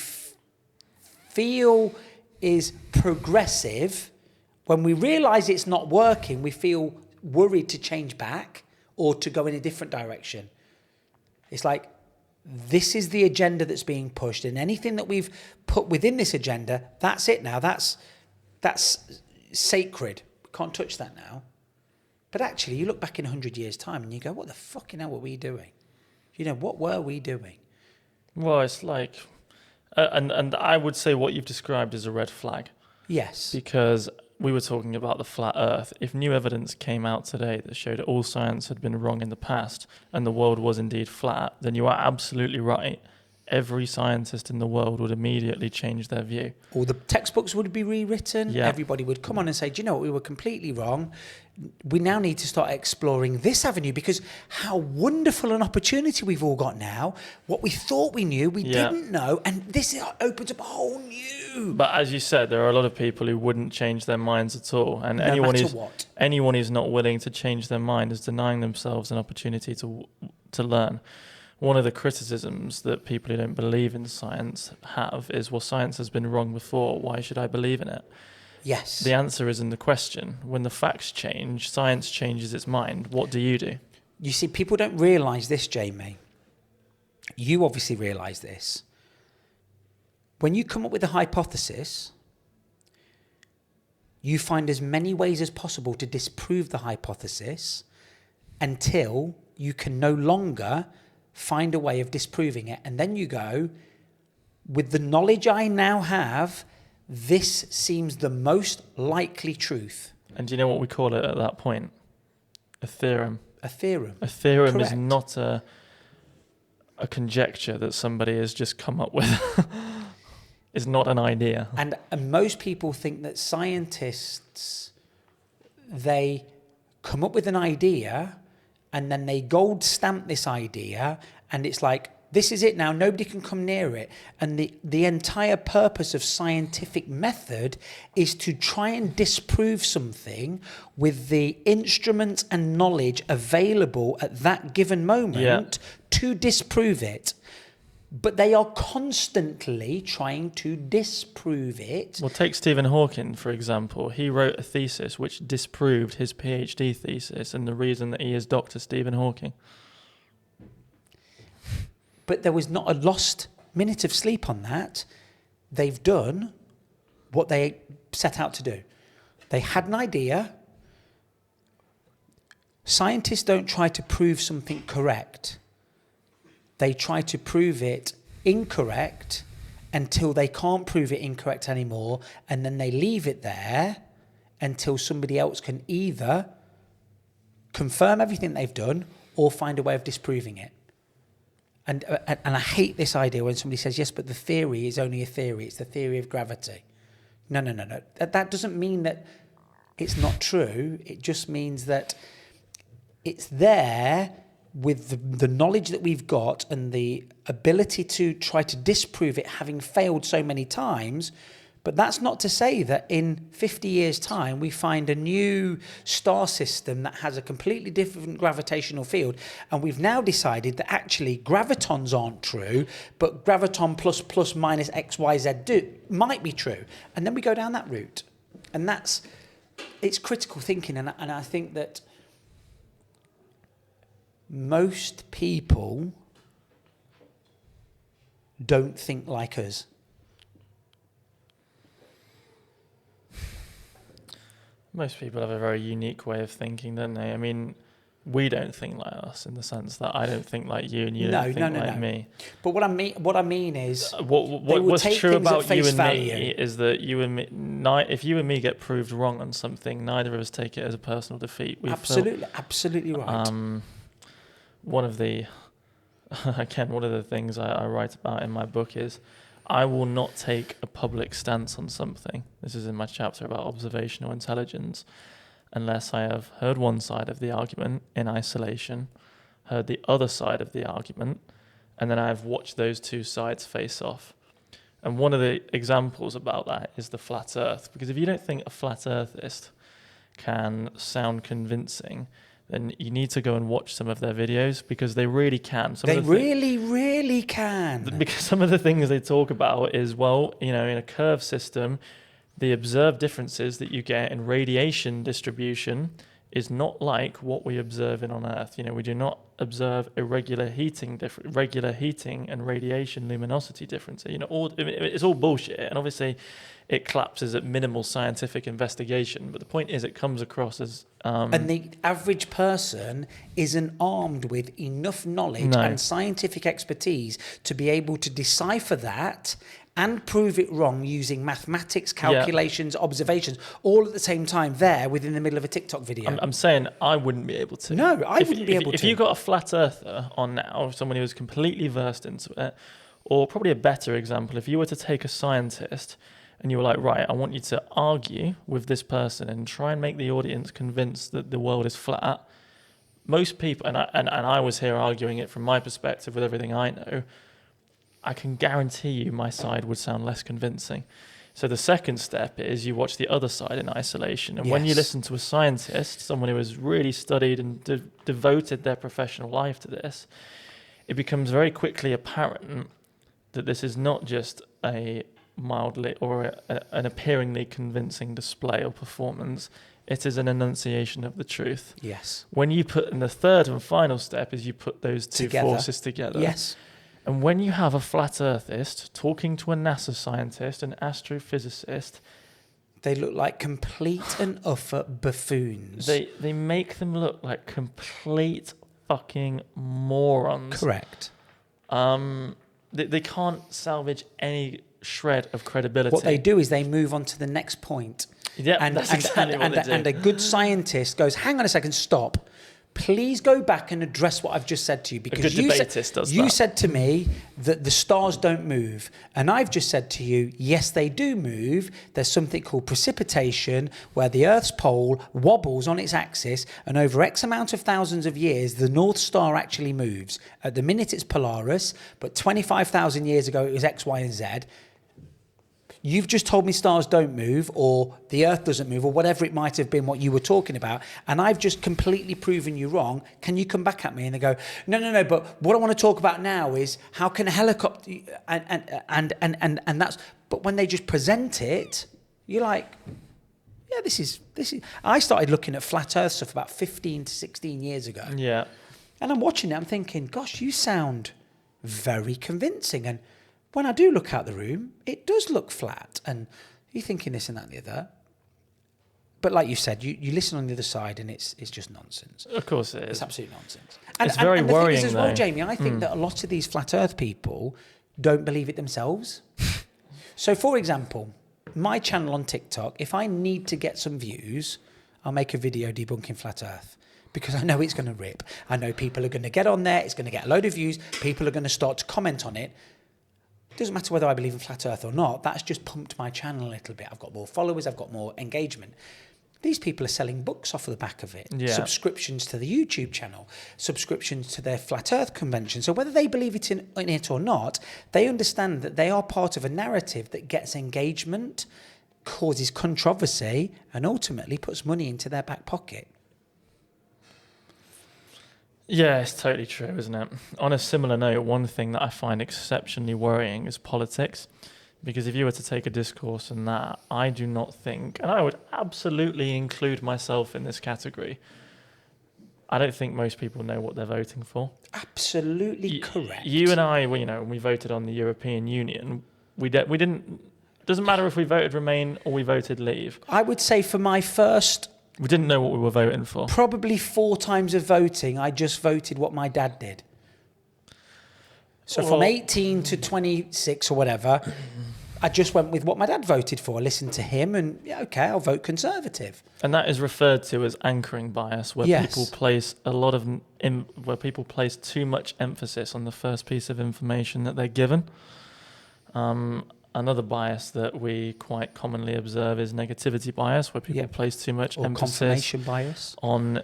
feel is progressive. When we realise it's not working, we feel worried to change back or to go in a different direction. It's like, this is the agenda that's being pushed, and anything that we've put within this agenda, that's it now. That's sacred. We can't touch that now. But actually, you look back in 100 years' time and you go, what the fucking hell were we doing? You know, what were we doing? Well, it's like, and I would say what you've described is a red flag. Yes. Because we were talking about the flat earth. If new evidence came out today that showed all science had been wrong in the past and the world was indeed flat, then you are absolutely right. Every scientist in the world would immediately change their view. All the textbooks would be rewritten. Yeah. Everybody would come on and say, do you know what, we were completely wrong. We now need to start exploring this avenue, because how wonderful an opportunity we've all got now. What we thought we knew, we didn't know. And this opens up a whole new... But as you said, there are a lot of people who wouldn't change their minds at all. And No anyone who's not willing to change their mind is denying themselves an opportunity to learn. One of the criticisms that people who don't believe in science have is, well, science has been wrong before. Why should I believe in it? Yes. The answer is in the question. When the facts change, science changes its mind. What do? You see, people don't realise this, Jamie. You obviously realise this. When you come up with a hypothesis, you find as many ways as possible to disprove the hypothesis until you can no longer find a way of disproving it. And then you go, with the knowledge I now have, this seems the most likely truth. And do you know what we call it at that point? A theorem. A theorem. A theorem Correct. is not a conjecture that somebody has just come up with. It's not an idea. And most people think that scientists, they come up with an idea and then they gold stamp this idea, and it's like, this is it now, nobody can come near it. And the entire purpose of scientific method is to try and disprove something with the instruments and knowledge available at that given moment to disprove it. But they are constantly trying to disprove it. Well, take Stephen Hawking, for example. He wrote a thesis which disproved his PhD thesis and the reason that he is Dr. Stephen Hawking. But there was not a lost minute of sleep on that. They've done what they set out to do. They had an idea. Scientists don't try to prove something correct. they try to prove it incorrect until they can't prove it incorrect anymore, and then they leave it there until somebody else can either confirm everything they've done or find a way of disproving it. And I hate this idea when somebody says, yes, but the theory is only a theory. It's the theory of gravity. No. That doesn't mean that it's not true. It just means that it's there with the knowledge that we've got and the ability to try to disprove it, having failed so many times. But that's not to say that in 50 years' time we find a new star system that has a completely different gravitational field, and we've now decided that actually gravitons aren't true, but graviton plus minus XYZ might be true. And then we go down that route. And it's critical thinking, and I think that most people don't think like us. Most people have a very unique way of thinking, don't they? I mean, we don't think like us in the sense that I don't think like you and you don't think like me. But what I mean is, what's true about you and me is that you and me, if you and me get proved wrong on something, neither of us take it as a personal defeat. Absolutely right. One of the things I write about in my book is, I will not take a public stance on something. This is in my chapter about observational intelligence, unless I have heard one side of the argument in isolation, heard the other side of the argument, and then I have watched those two sides face off. And one of the examples about that is the flat earth. Because if you don't think a flat earthist can sound convincing, then you need to go and watch some of their videos, because they really can. They really can. Because some of the things they talk about is, well, in a curved system, the observed differences that you get in radiation distribution is not like what we observe on Earth. We do not observe regular heating and radiation luminosity difference. It's all bullshit. And obviously it collapses at minimal scientific investigation. But the point is, it comes across as... and the average person isn't armed with enough knowledge and scientific expertise to be able to decipher that and prove it wrong using mathematics, calculations, observations, all at the same time there within the middle of a TikTok video. I'm saying I wouldn't be able to. No, I wouldn't be able to. If you got a flat earther on now, someone who was completely versed into it, or probably a better example, if you were to take a scientist and you were like, right, I want you to argue with this person and try and make the audience convinced that the world is flat. Most people, and I was here arguing it from my perspective with everything I know, I can guarantee you my side would sound less convincing. So the second step is you watch the other side in isolation. And when you listen to a scientist, someone who has really studied and devoted their professional life to this, it becomes very quickly apparent that this is not just a mildly or an appearingly convincing display or performance. It is an enunciation of the truth. Yes. When you put, and the third and final step is you put those two forces together. Yes. And when you have a flat earthist talking to a NASA scientist, an astrophysicist, they look like complete and utter buffoons. They make them look like complete fucking morons. Correct. They can't salvage any shred of credibility. What they do is they move on to the next point. Yeah, that's exactly what they do. And a good scientist goes, hang on a second, stop. Please go back and address what I've just said to you, because you said to me that the stars don't move, and I've just said to you, yes, they do move. There's something called precipitation, where the Earth's pole wobbles on its axis, and over X amount of thousands of years, the North Star actually moves. At the minute, it's Polaris, but 25,000 years ago, it was X, Y, and Z. You've just told me stars don't move, or the Earth doesn't move, or whatever it might have been what you were talking about, and I've just completely proven you wrong. Can you come back at me? And they go, no, but what I want to talk about now is how can a helicopter, and that's, but when they just present it, you're like, yeah, this is, I started looking at flat Earth stuff about 15 to 16 years ago. Yeah. And I'm watching it, I'm thinking, gosh, you sound very convincing. And when I do look out the room, it does look flat. And you're thinking this and that and the other. But like you said, you listen on the other side, and it's just nonsense. Of course it It's is. absolute nonsense. It's very and the worrying, thing is as well, though. Jamie, I think that a lot of these flat Earth people don't believe it themselves. So, for example, my channel on TikTok, if I need to get some views, I'll make a video debunking flat Earth because I know it's going to rip. I know people are going to get on there. It's going to get a load of views. People are going to start to comment on it. It doesn't matter whether I believe in flat Earth or not. That's just pumped my channel a little bit. I've got more followers. I've got more engagement. These people are selling books off of the back of it. Yeah. Subscriptions to the YouTube channel, subscriptions to their flat Earth convention. So whether they believe in it or not, they understand that they are part of a narrative that gets engagement, causes controversy, and ultimately puts money into their back pocket. Yeah, it's totally true, isn't it? On a similar note, one thing that I find exceptionally worrying is politics. Because if you were to take a discourse in that, I do not think, and I would absolutely include myself in this category, I don't think most people know what they're voting for. Absolutely correct. You and I, well, when we voted on the European Union, we didn't. Doesn't matter if we voted Remain or we voted Leave. I would say for my first We didn't know what we were voting for. probably 4 times of voting, I just voted what my dad did. So from Well- 18 to 26 or whatever, I just went with what my dad voted for. I listened to him and, yeah, okay, I'll vote Conservative. And that is referred to as anchoring bias, where Yes. people place a lot of where people place too much emphasis on the first piece of information that they're given. Another bias that we quite commonly observe is negativity bias, where people Yep. place too much Or emphasis confirmation bias. on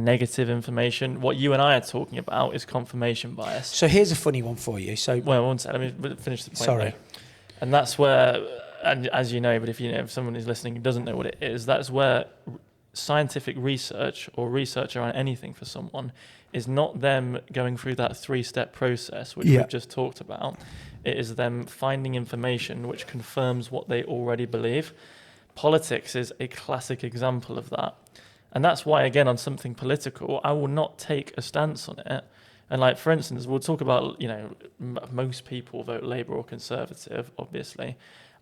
negative information. What you and I are talking about is confirmation bias. So here's a funny one for you. So Well, one second, let me finish the point. Sorry. though. And that's where, and as you know, but if someone is listening who doesn't know what it is, that's where scientific research or research around anything for someone is not them going through that 3-step process, which Yeah. we've just talked about. It is them finding information which confirms what they already believe. Politics is a classic example of that. And that's why, again, on something political, I will not take a stance on it. And like, for instance, we'll talk about, most people vote Labour or Conservative, obviously.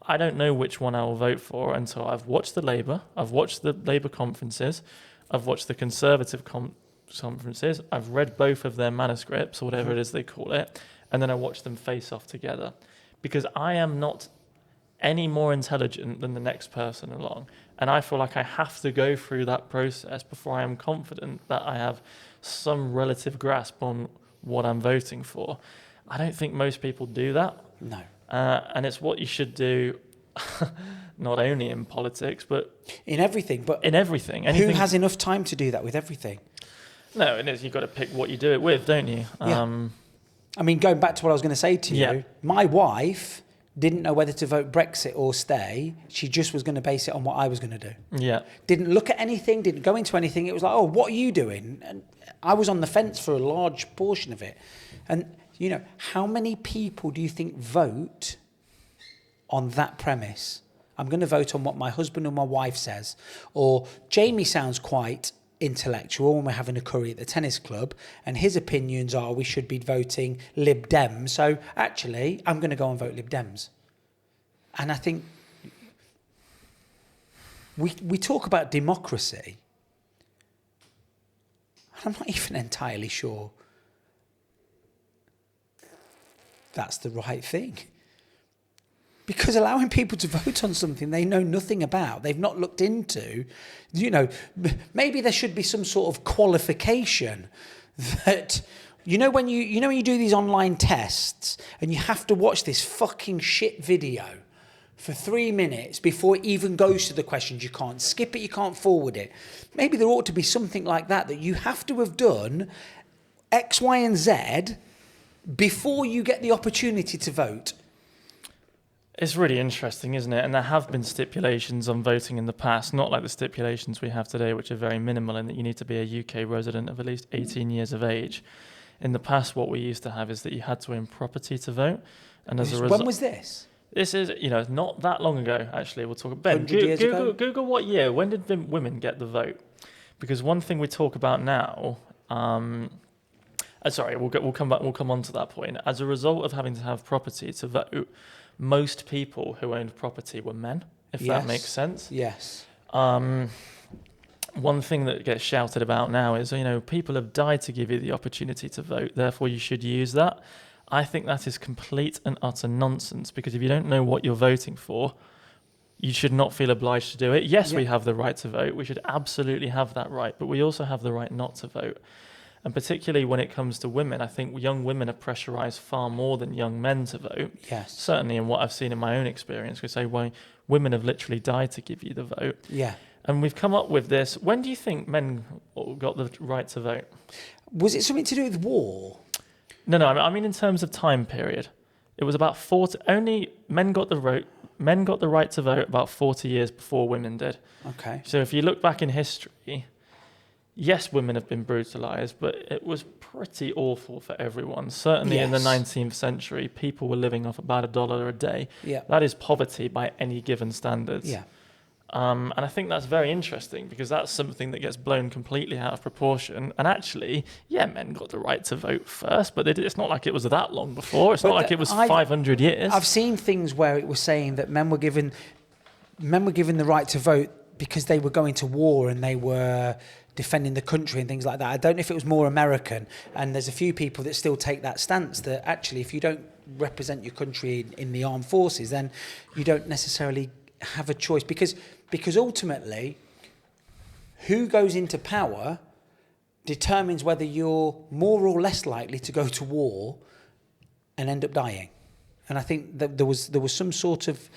I don't know which one I will vote for until I've watched the Labour, I've watched the Labour conferences, I've watched the Conservative conferences, I've read both of their manuscripts, or whatever it is they call it, and then I watch them face off together. Because I am not any more intelligent than the next person along. And I feel like I have to go through that process before I am confident that I have some relative grasp on what I'm voting for. I don't think most people do that. no. And it's what you should do, not only in politics, but In everything. But in everything. who Anything. has enough time to do that with everything? No, and you've got to pick what you do it with, don't you? Yeah. I mean, going back to what I was going to say to you, Yeah. my wife didn't know whether to vote Brexit or stay. She just was going to base it on what I was going to do. Yeah. Didn't look at anything, didn't go into anything. It was like, oh, what are you doing? And I was on the fence for a large portion of it. And, how many people do you think vote on that premise? I'm going to vote on what my husband or my wife says. Or Jamie sounds quite intellectual when we're having a curry at the tennis club, and his opinions are we should be voting Lib Dems. So actually, I'm going to go and vote Lib Dems. And I think we talk about democracy. I'm not even entirely sure that's the right thing. Because allowing people to vote on something they know nothing about, they've not looked into, maybe there should be some sort of qualification that, when you do these online tests and you have to watch this fucking shit video for 3 minutes before it even goes to the questions, you can't skip it, you can't forward it. Maybe there ought to be something like that you have to have done X, Y, and Z before you get the opportunity to vote. It's really interesting, isn't it? And there have been stipulations on voting in the past, not like the stipulations we have today, which are very minimal in that you need to be a UK resident of at least 18 years of age. In the past, what we used to have is that you had to own property to vote. And as a result, When was this? this is, not that long ago, actually. We'll talk. Ben, 100 years ago? Google what year, when did women get the vote? Because one thing we talk about now, sorry, we'll come on to that point. As a result of having to have property to vote, most people who owned property were men. if Yes. that makes sense. Yes. One thing that gets shouted about now is, people have died to give you the opportunity to vote, therefore you should use that. I think that is complete and utter nonsense, because if you don't know what you're voting for, you should not feel obliged to do it. Yes, we have the right to vote. We should absolutely have that right, but we also have the right not to vote. And particularly when it comes to women, I think young women are pressurised far more than young men to vote. Yes. Certainly in what I've seen in my own experience, we say, well, women have literally died to give you the vote. Yeah. And we've come up with this. When do you think men got the right to vote? Was it something to do with war? No, I mean in terms of time period. It was about 40. Only men got the right to vote about 40 years before women did. Okay. So if you look back in history, yes, women have been brutalised, but it was pretty awful for everyone. Certainly in the 19th century, people were living off about $1 a day. Yeah. That is poverty by any given standards. Yeah. And I think that's very interesting, because that's something that gets blown completely out of proportion. And actually, men got the right to vote first, but it's not like it was that long before. It's not like it was 500 years. I've seen things where it was saying that men were given the right to vote because they were going to war and they were defending the country and things like that. I don't know if it was more American, and there's a few people that still take that stance that actually if you don't represent your country in the armed forces, then you don't necessarily have a choice, because ultimately who goes into power determines whether you're more or less likely to go to war and end up dying. And I think that there was some sort of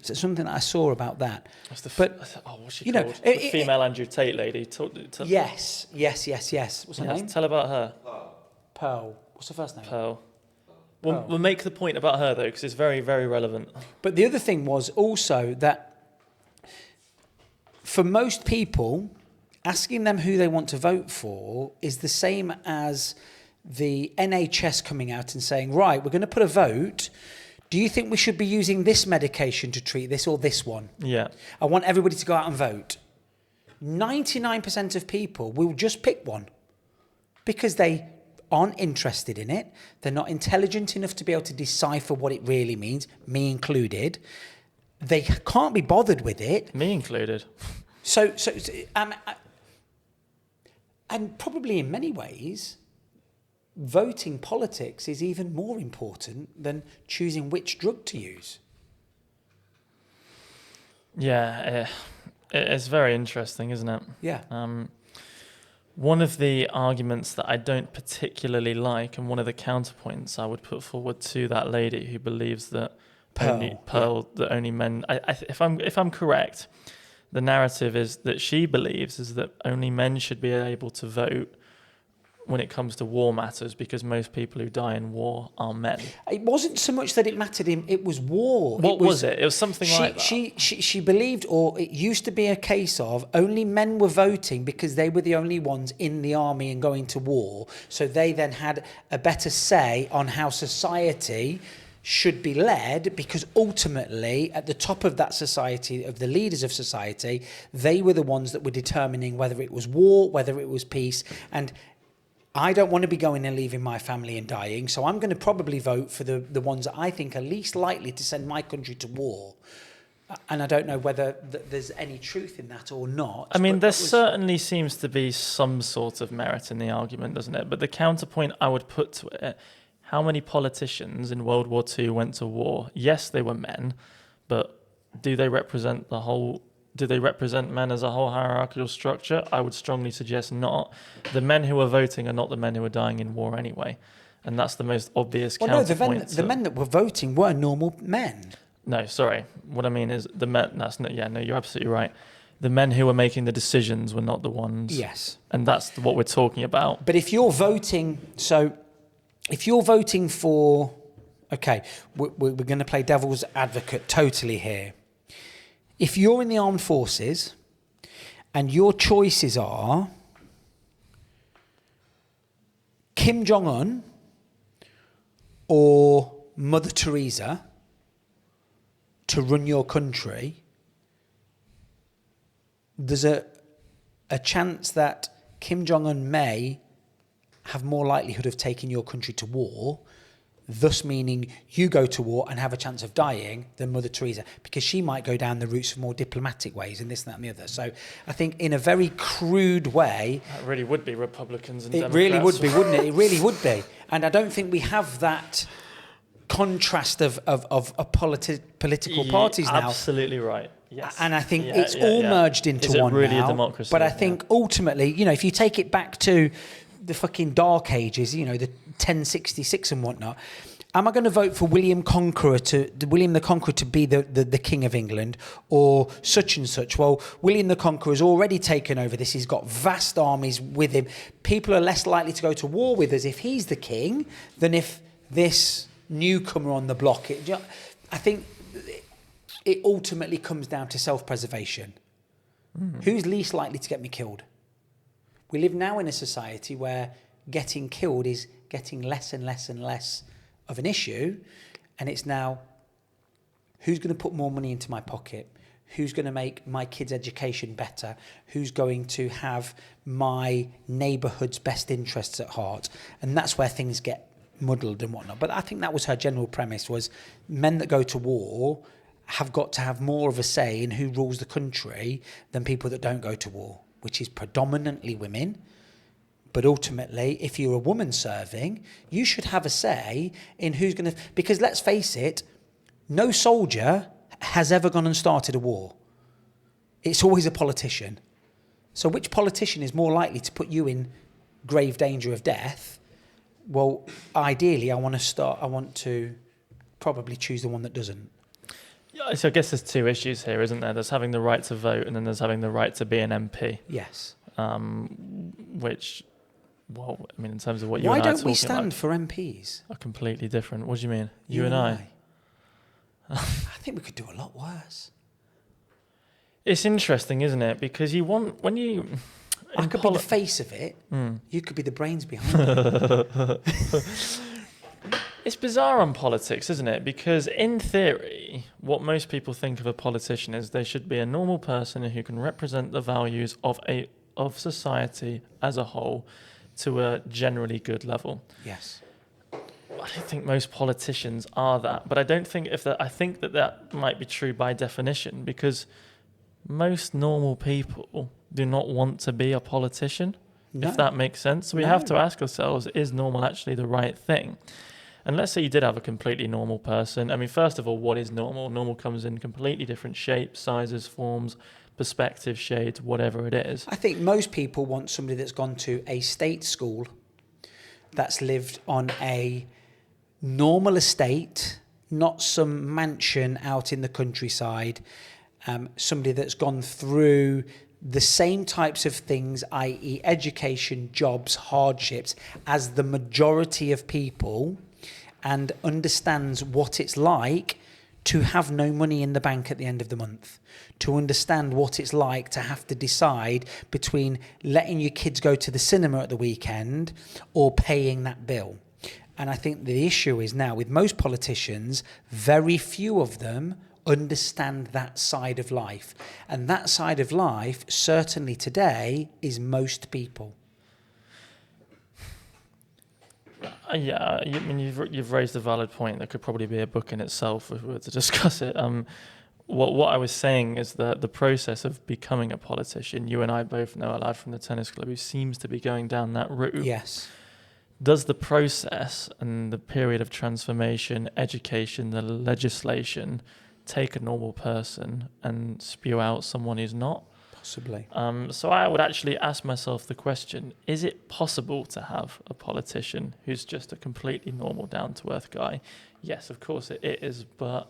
something that I saw about that. What's she called? The female Andrew Tate lady. Yes. What's her name? Tell about her. Pearl. What's her first name? Pearl. We'll make the point about her, though, because it's very, very relevant. But the other thing was also that for most people, asking them who they want to vote for is the same as the NHS coming out and saying, right, we're going to put a vote. Do you think we should be using this medication to treat this or this one? Yeah. I want everybody to go out and vote. 99% of people will just pick one because they aren't interested in it. They're not intelligent enough to be able to decipher what it really means, me included. They can't be bothered with it. Me included. And probably in many ways, voting politics is even more important than choosing which drug to use. Yeah, it's very interesting, isn't it? Yeah. One of the arguments that I don't particularly like, and one of the counterpoints I would put forward to that lady who believes that only men. If I'm correct, the narrative is that she believes is that only men should be able to vote when it comes to war matters, because most people who die in war are men. It wasn't so much that it mattered him, it was war. What was it? It was something like that. She believed, or it used to be a case of only men were voting because they were the only ones in the army and going to war. So they then had a better say on how society should be led, because ultimately at the top of that society, of the leaders of society, they were the ones that were determining whether it was war, whether it was peace. And I don't want to be going and leaving my family and dying, so I'm going to probably vote for the ones that I think are least likely to send my country to war. And I don't know whether there's any truth in that or not. I mean, there certainly seems to be some sort of merit in the argument, doesn't it? But the counterpoint I would put to it, how many politicians in World War II went to war? Yes, they were men, but do they represent the whole... Do they represent men as a whole hierarchical structure? I would strongly suggest not. The men who are voting are not the men who are dying in war anyway. And that's the most obvious counterpoint. No, the men that were voting were normal men. No, sorry. What I mean is the men... you're absolutely right. The men who were making the decisions were not the ones. Yes. And that's what we're talking about. But if you're voting... So if you're voting for... Okay, we're going to play devil's advocate totally here. If you're in the armed forces and your choices are Kim Jong-un or Mother Teresa to run your country, there's a chance that Kim Jong-un may have more likelihood of taking your country to war thus meaning you go to war and have a chance of dying, than Mother Teresa, because she might go down the routes of more diplomatic ways and this, that and the other. So I think in a very crude way... That really would be Republicans and It Democrats. really would be, wouldn't it? It really would be. And I don't think we have that contrast of political parties now. Absolutely right. Yes. And I think it's all merged into Is it one really now. a democracy? But I think ultimately, if you take it back to the fucking Dark Ages, the 1066 and whatnot, am I going to vote for William the Conqueror to be the King of England, or such and such? Well, William the Conqueror has already taken over this. He's got vast armies with him. People are less likely to go to war with us if he's the king than if this newcomer on the block. I think it ultimately comes down to self-preservation. Who's least likely to get me killed? We live now in a society where getting killed is getting less and less and less of an issue, and it's now who's going to put more money into my pocket, who's going to make my kids' education better, who's going to have my neighbourhood's best interests at heart. And that's where things get muddled and whatnot. But I think that was her general premise, was men that go to war have got to have more of a say in who rules the country than people that don't go to war, which is predominantly women. But ultimately, if you're a woman serving, you should have a say in who's going to... Because let's face it, no soldier has ever gone and started a war. It's always a politician. So which politician is more likely to put you in grave danger of death? Well, ideally, I want to probably choose the one that doesn't. Yeah, so I guess there's two issues here, isn't there? There's having the right to vote, and then there's having the right to be an MP. Yes. Which... Well, I mean, in terms of what you and I are Why talking don't we stand about, for MPs? are completely different. What do you mean? You and I? I think we could do a lot worse. It's interesting, isn't it? Because you want, when you... I could be the face of it. You could be the brains behind it. It's bizarre on politics, isn't it? Because in theory, what most people think of a politician is they should be a normal person who can represent the values of society as a whole to a generally good level. Yes. I don't think most politicians are that, but I don't think I think that might be true by definition, because most normal people do not want to be a politician, if that makes sense. So we have to ask ourselves, is normal actually the right thing? And let's say you did have a completely normal person. I mean, first of all, what is normal? Normal comes in completely different shapes, sizes, forms, perspective, shades, whatever it is. I think most people want somebody that's gone to a state school, that's lived on a normal estate, not some mansion out in the countryside, somebody that's gone through the same types of things, i.e. education, jobs, hardships, as the majority of people, and understands what it's like to have no money in the bank at the end of the month, to understand what it's like to have to decide between letting your kids go to the cinema at the weekend or paying that bill. And I think the issue is now with most politicians, very few of them understand that side of life. And that side of life, certainly today, is most people. Yeah, I mean, you've raised a valid point. There could probably be a book in itself if we were to discuss it. What I was saying is that the process of becoming a politician, you and I both know a lad from the tennis club who seems to be going down that route. Yes. Does the process and the period of transformation, education, the legislation, take a normal person and spew out someone who's not? Possibly. So I would actually ask myself the question, is it possible to have a politician who's just a completely normal, down-to-earth guy? Yes, of course it is, but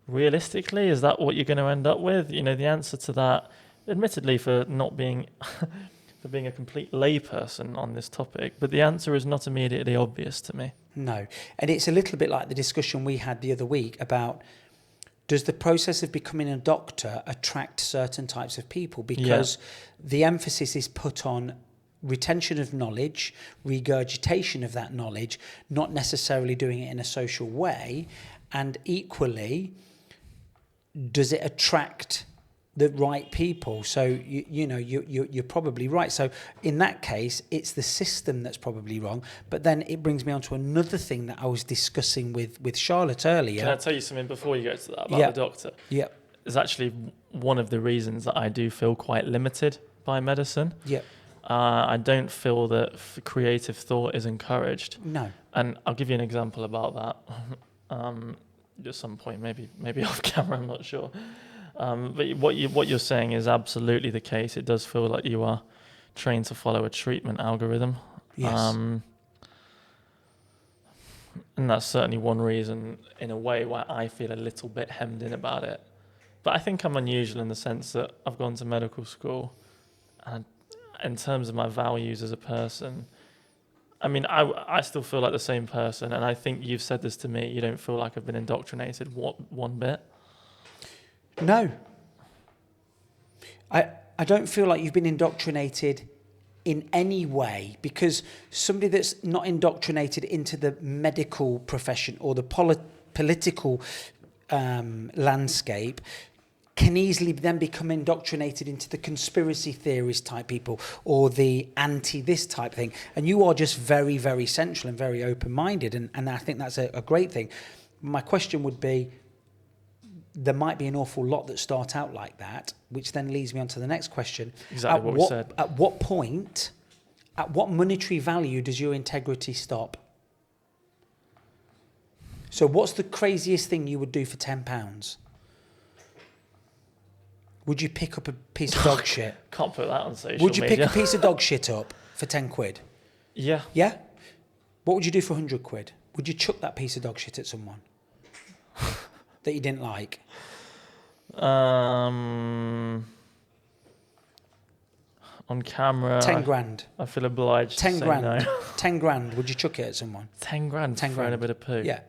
realistically, is that what you're going to end up with? You know, the answer to that, admittedly for not being, for being a complete layperson on this topic, but the answer is not immediately obvious to me. No, and it's a little bit like the discussion we had the other week about, does the process of becoming a doctor attract certain types of people? Because the emphasis is put on retention of knowledge, regurgitation of that knowledge, not necessarily doing it in a social way. And equally, does it attract the right people. So you're probably right. So in that case, it's the system that's probably wrong. But then it brings me on to another thing that I was discussing with Charlotte earlier. Can I tell you something before you go to that about Yeah. the doctor? Yeah. It's actually one of the reasons that I do feel quite limited by medicine. Yeah. I don't feel that creative thought is encouraged. No. And I'll give you an example about that at some point, maybe off camera, I'm not sure. But what you're saying is absolutely the case. It does feel like you are trained to follow a treatment algorithm. Yes. And that's certainly one reason, in a way, why I feel a little bit hemmed in about it. But I think I'm unusual in the sense that I've gone to medical school, and in terms of my values as a person, I mean, I still feel like the same person, and I think you've said this to me. You don't feel like I've been indoctrinated one bit. No. I don't feel like you've been indoctrinated in any way, because somebody that's not indoctrinated into the medical profession or the political landscape can easily then become indoctrinated into the conspiracy theorist type people or the anti-this type thing. And you are just very, very central and very open-minded. And I think that's a great thing. My question would be, there might be an awful lot that start out like that, which then leads me on to the next question. Exactly what we said. At what point, at what monetary value does your integrity stop? So what's the craziest thing you would do for £10? Would you pick up a piece of dog shit? Can't put that on social media. Would you pick a piece of dog shit up for 10 quid? Yeah. Yeah? What would you do for 100 quid? Would you chuck that piece of dog shit at someone that you didn't like? On camera. 10 grand. I feel obliged 10 to say grand. no. 10 grand. Would you chuck it at someone? 10 grand 10 for throwing grand. a bit of poo. Yeah.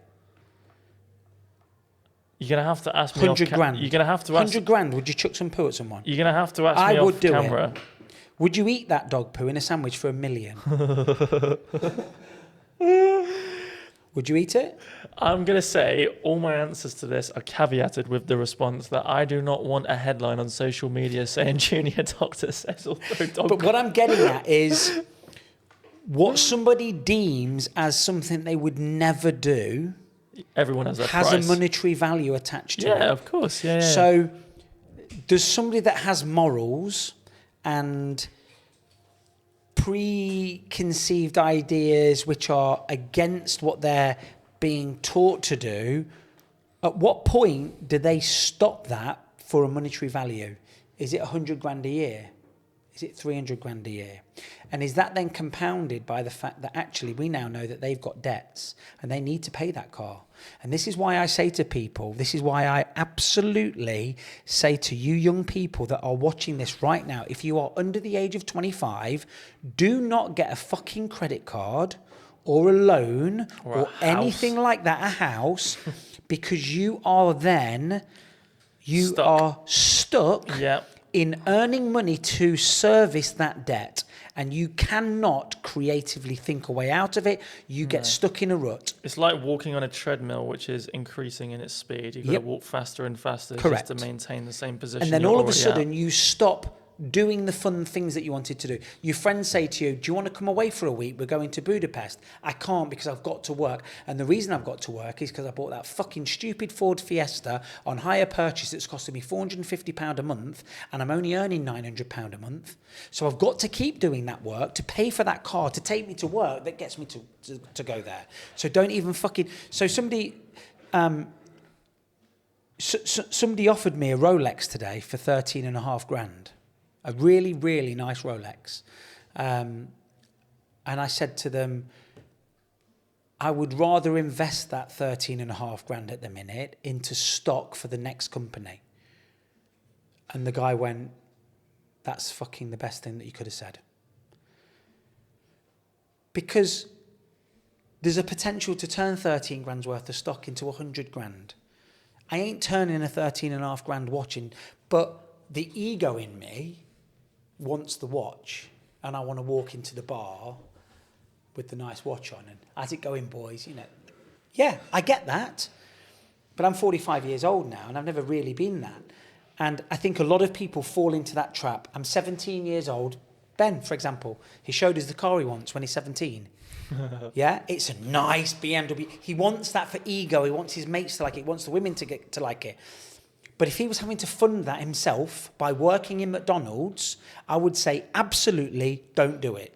You're going to have to ask me 100 grand. You're going to have to ask 100 grand. Would you chuck some poo at someone? You're going to have to ask I me would off do camera. it. Would you eat that dog poo in a sandwich for £1 million? Would you eat it? I'm going to say all my answers to this are caveated with the response that I do not want a headline on social media saying junior doctor says will throw dog. But what I'm getting at is what somebody deems as something they would never do Everyone has a has price. a monetary value attached to it. Yeah, of course. Yeah. So does somebody that has morals and preconceived ideas which are against what they're being taught to do, at what point do they stop that for a monetary value? Is it 100 grand a year? Is it 300 grand a year? And is that then compounded by the fact that actually we now know that they've got debts and they need to pay that car? And this is why I say to people, this is why I absolutely say to you young people that are watching this right now, if you are under the age of 25, do not get a fucking credit card or a loan or anything like that, a house, because you are then, are stuck in earning money to service that debt. And you cannot creatively think a way out of it. You get stuck in a rut. It's like walking on a treadmill, which is increasing in its speed. You've got to walk faster and faster just to maintain the same position. And then all of a sudden you stop doing the fun things that you wanted to do. Your friends say to you, do you want to come away for a week? We're going to Budapest. I can't because I've got to work. And the reason I've got to work is because I bought that fucking stupid Ford Fiesta on hire purchase that's costing me £450 a month, and I'm only earning £900 a month. So I've got to keep doing that work to pay for that car to take me to work that gets me to go there. So don't even fucking... So somebody... somebody offered me a Rolex today for 13.5 grand. A really, really nice Rolex. And I said to them, I would rather invest that 13.5 grand at the minute into stock for the next company. And the guy went, that's fucking the best thing that you could have said. Because there's a potential to turn 13 grand's worth of stock into 100 grand. I ain't turning a 13.5 grand watch in, but the ego in me wants the watch, and I want to walk into the bar with the nice watch on and how's it going, boys? You know, yeah, I get that, but I'm 45 years old now and I've never really been that. And I think a lot of people fall into that trap. I'm 17 years old. Ben, for example, he showed us the car he wants when he's 17. Yeah, it's a nice BMW. He wants that for ego. He wants his mates to like it. He wants the women to like it. But if he was having to fund that himself by working in McDonald's, I would say absolutely don't do it.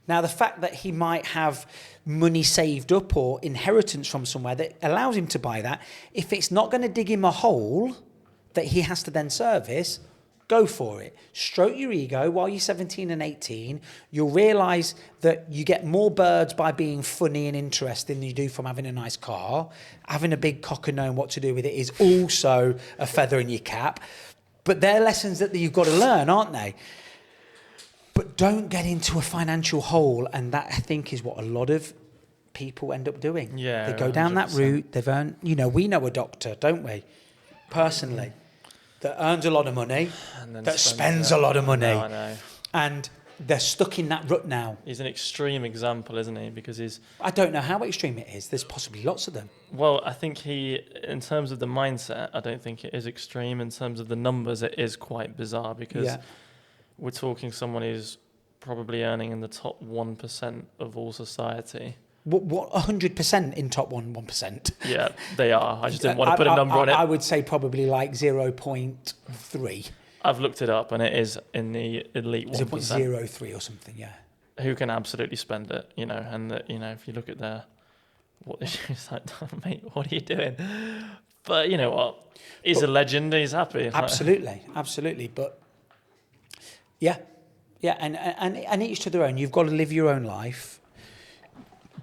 Now, the fact that he might have money saved up or inheritance from somewhere that allows him to buy that, if it's not going to dig him a hole that he has to then service, go for it. Stroke your ego while you're 17 and 18. You'll realise that you get more birds by being funny and interesting than you do from having a nice car. Having a big cock and knowing what to do with it is also a feather in your cap. But they're lessons that you've got to learn, aren't they? But don't get into a financial hole, and that, I think, is what a lot of people end up doing. Yeah, they go down 100%. that route. They've earned, we know a doctor, don't we? Personally, that earns a lot of money, And then that spends a lot of money, I know. and they're stuck in that rut now. He's an extreme example, isn't he? Because I don't know how extreme it is. There's possibly lots of them. well, I think in terms of the mindset, I don't think it is extreme. In terms of the numbers, it is quite bizarre because we're talking someone who's probably earning in the top 1% of all society. What 100% in top 1%? Yeah, they are. I just didn't want to put a number on it. I would say probably like 0.3. I've looked it up, and it is in the elite 1%. 0.03 or something, yeah. Who can absolutely spend it, and that, if you look at what it's like, mate, what are you doing? But you know what? He's a legend. He's happy. Absolutely. But yeah, and each to their own. You've got to live your own life,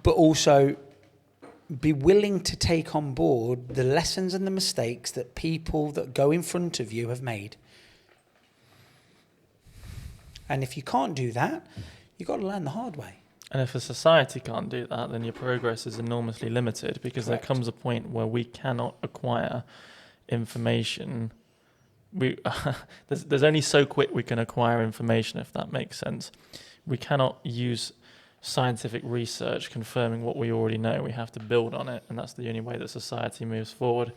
but also be willing to take on board the lessons and the mistakes that people that go in front of you have made. And if you can't do that, you've got to learn the hard way. And if a society can't do that, then your progress is enormously limited, because Correct. there comes a point where we cannot acquire information. There's only so quick we can acquire information, if that makes sense. We cannot use scientific research confirming what we already know. We have to build on it, and that's the only way that society moves forward.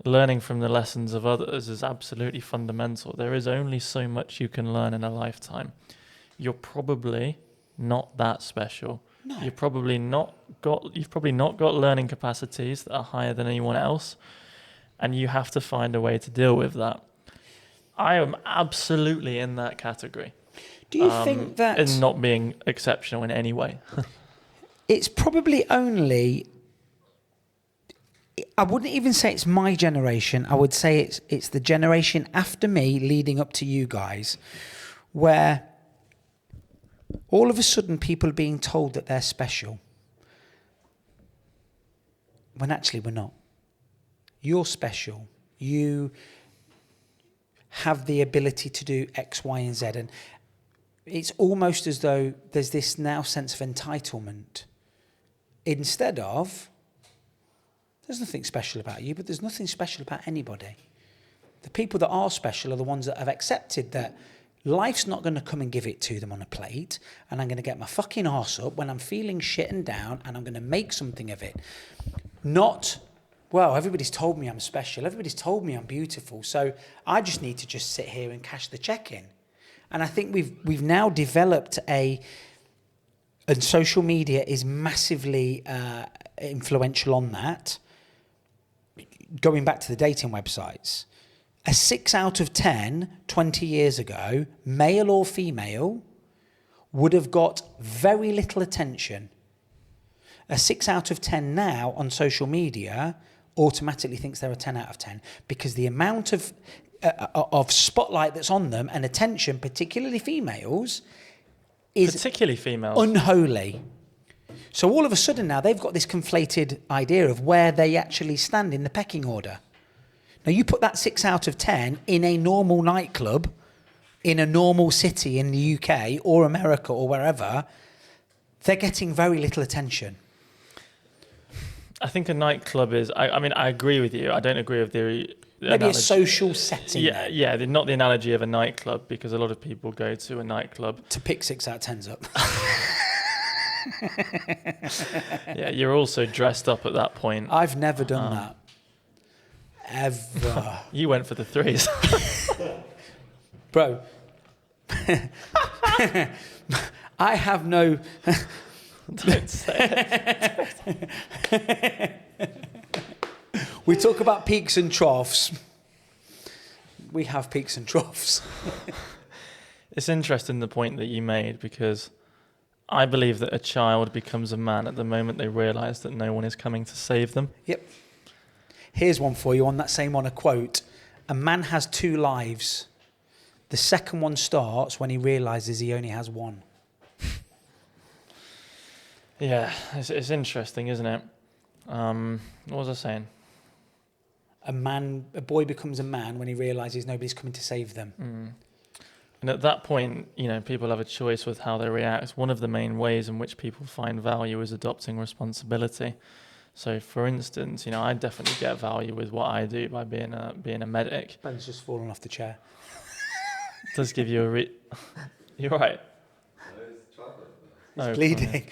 Learning from the lessons of others is absolutely fundamental. There is only so much you can learn in a lifetime. You're probably not that special. No. You've probably not got learning capacities that are higher than anyone else, and you have to find a way to deal with that. I am absolutely in that category. Do you think that... in not being exceptional in any way. It's probably only... I wouldn't even say it's my generation. I would say it's the generation after me leading up to you guys, where all of a sudden people are being told that they're special, when actually we're not. You're special. You have the ability to do X, Y, and Z. And it's almost as though there's this now sense of entitlement, instead of... There's nothing special about you, but there's nothing special about anybody. The people that are special are the ones that have accepted that life's not going to come and give it to them on a plate, and I'm going to get my fucking arse up when I'm feeling shit and down, and I'm going to make something of it. Not, well, everybody's told me I'm special, everybody's told me I'm beautiful, so I just need to just sit here and cash the check in. And I think we've now developed and social media is massively influential on that. Going back to the dating websites, a 6 out of 10, 20 years ago, male or female, would have got very little attention. A 6 out of 10 now on social media automatically thinks they're a 10 out of 10, because the amount of spotlight that's on them and attention, particularly females, is unholy. So all of a sudden now they've got this conflated idea of where they actually stand in the pecking order. Now you put that 6 out of 10 in a normal nightclub, in a normal city in the UK or America or wherever, they're getting very little attention. I think a nightclub is... I mean, I agree with you. I don't agree with the Maybe analogy. a social setting. Yeah, not the analogy of a nightclub, because a lot of people go to a nightclub to pick 6 out of 10s up. Yeah, you're also dressed up at that point. I've never done that. Ever. You went for the threes. Bro. I have no... Don't say it. We talk about peaks and troughs. We have peaks and troughs. It's interesting the point that you made, because I believe that a child becomes a man at the moment they realise that no one is coming to save them. Yep. Here's one for you on that same a quote. A man has 2 lives. The second one starts when he realises he only has one. Yeah, it's interesting, isn't it? What was I saying? A boy becomes a man when he realises nobody's coming to save them. And at that point, people have a choice with how they react. One of the main ways in which people find value is adopting responsibility. So, for instance, I definitely get value with what I do by being a medic. Ben's just fallen off the chair. It does give you You're right. He's bleeding.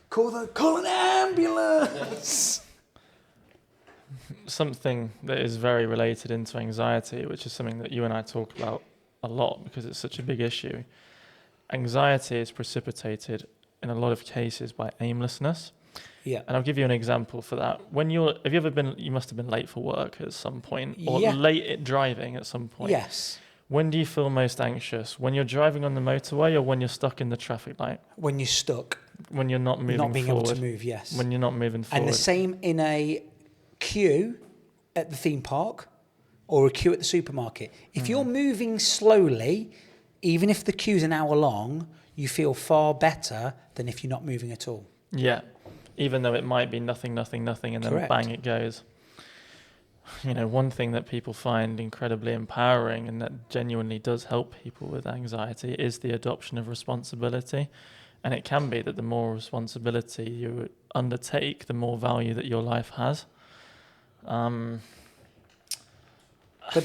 Call an ambulance. Something that is very related into anxiety, which is something that you and I talk about a lot because it's such a big issue. Anxiety is precipitated in a lot of cases by aimlessness. Yeah. And I'll give you an example for that. You must have been late for work at some point, or Yeah. late at driving at some point. Yes. When do you feel most anxious? When you're driving on the motorway, or when you're stuck in the traffic light? When you're stuck. When you're not moving Not being forward. able to move, yes. When you're not moving forward. And the same in a queue at the theme park or a queue at the supermarket. If you're moving slowly, even if the queue's an hour long, you feel far better than if you're not moving at all. Yeah. Even though it might be nothing, and then Correct. bang, it goes. One thing that people find incredibly empowering and that genuinely does help people with anxiety is the adoption of responsibility. And it can be that the more responsibility you undertake, the more value that your life has. But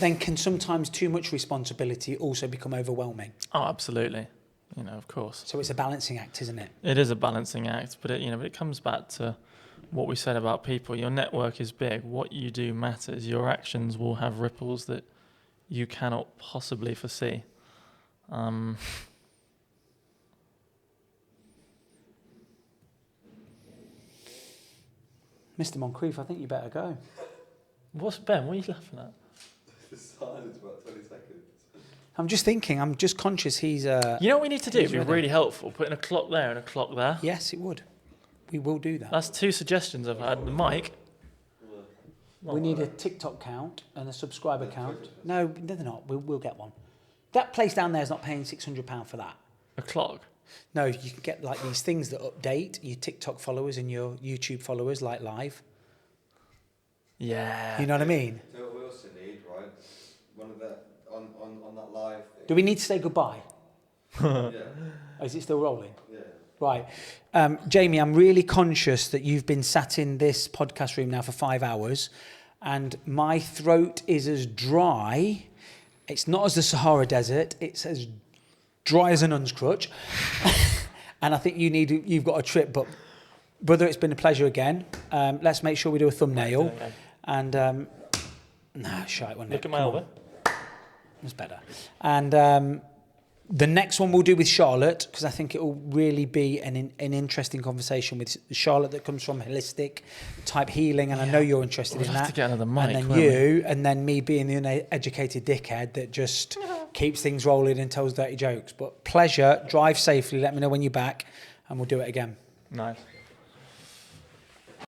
then can sometimes too much responsibility also become overwhelming? Oh, absolutely. Of course. So it's a balancing act, isn't it? It is a balancing act, but it comes back to what we said about people. Your network is big. What you do matters. Your actions will have ripples that you cannot possibly foresee. Mr. Moncrief, I think you better go. Ben? What are you laughing at? The silence about 20 seconds. I'm just thinking, I'm just conscious he's... You know what we need to do? It'd be ready. really helpful. Putting a clock there and a clock there. Yes, it would. We will do that. That's 2 suggestions I've had. The mic. We need a TikTok count and a subscriber count. No, they're not. We'll get one. That place down there is not paying £600 for that. A clock. No, you can get like these things that update your TikTok followers and your YouTube followers, like live. Yeah. You know what I mean? Do you know what we also need, right? One of the on that live thing. Do we need to say goodbye? Yeah. Oh, is it still rolling? Yeah. Right. Jamie, I'm really conscious that you've been sat in this podcast room now for 5 hours and my throat is as dry. It's not as the Sahara Desert. It's as dry as a nun's crutch. And I think you've got a trip. But, brother, it's been a pleasure again. Let's make sure we do a thumbnail. And, shite, wasn't it? Look at my elbow. It's better. And the next one we'll do with Charlotte, because I think it will really be an interesting conversation with Charlotte that comes from holistic type healing, and I know you're interested in We'll that. have to get another mic, and then won't you, and then me being the uneducated dickhead that just keeps things rolling and tells dirty jokes. But pleasure, drive safely, let me know when you're back, and we'll do it again. Nice.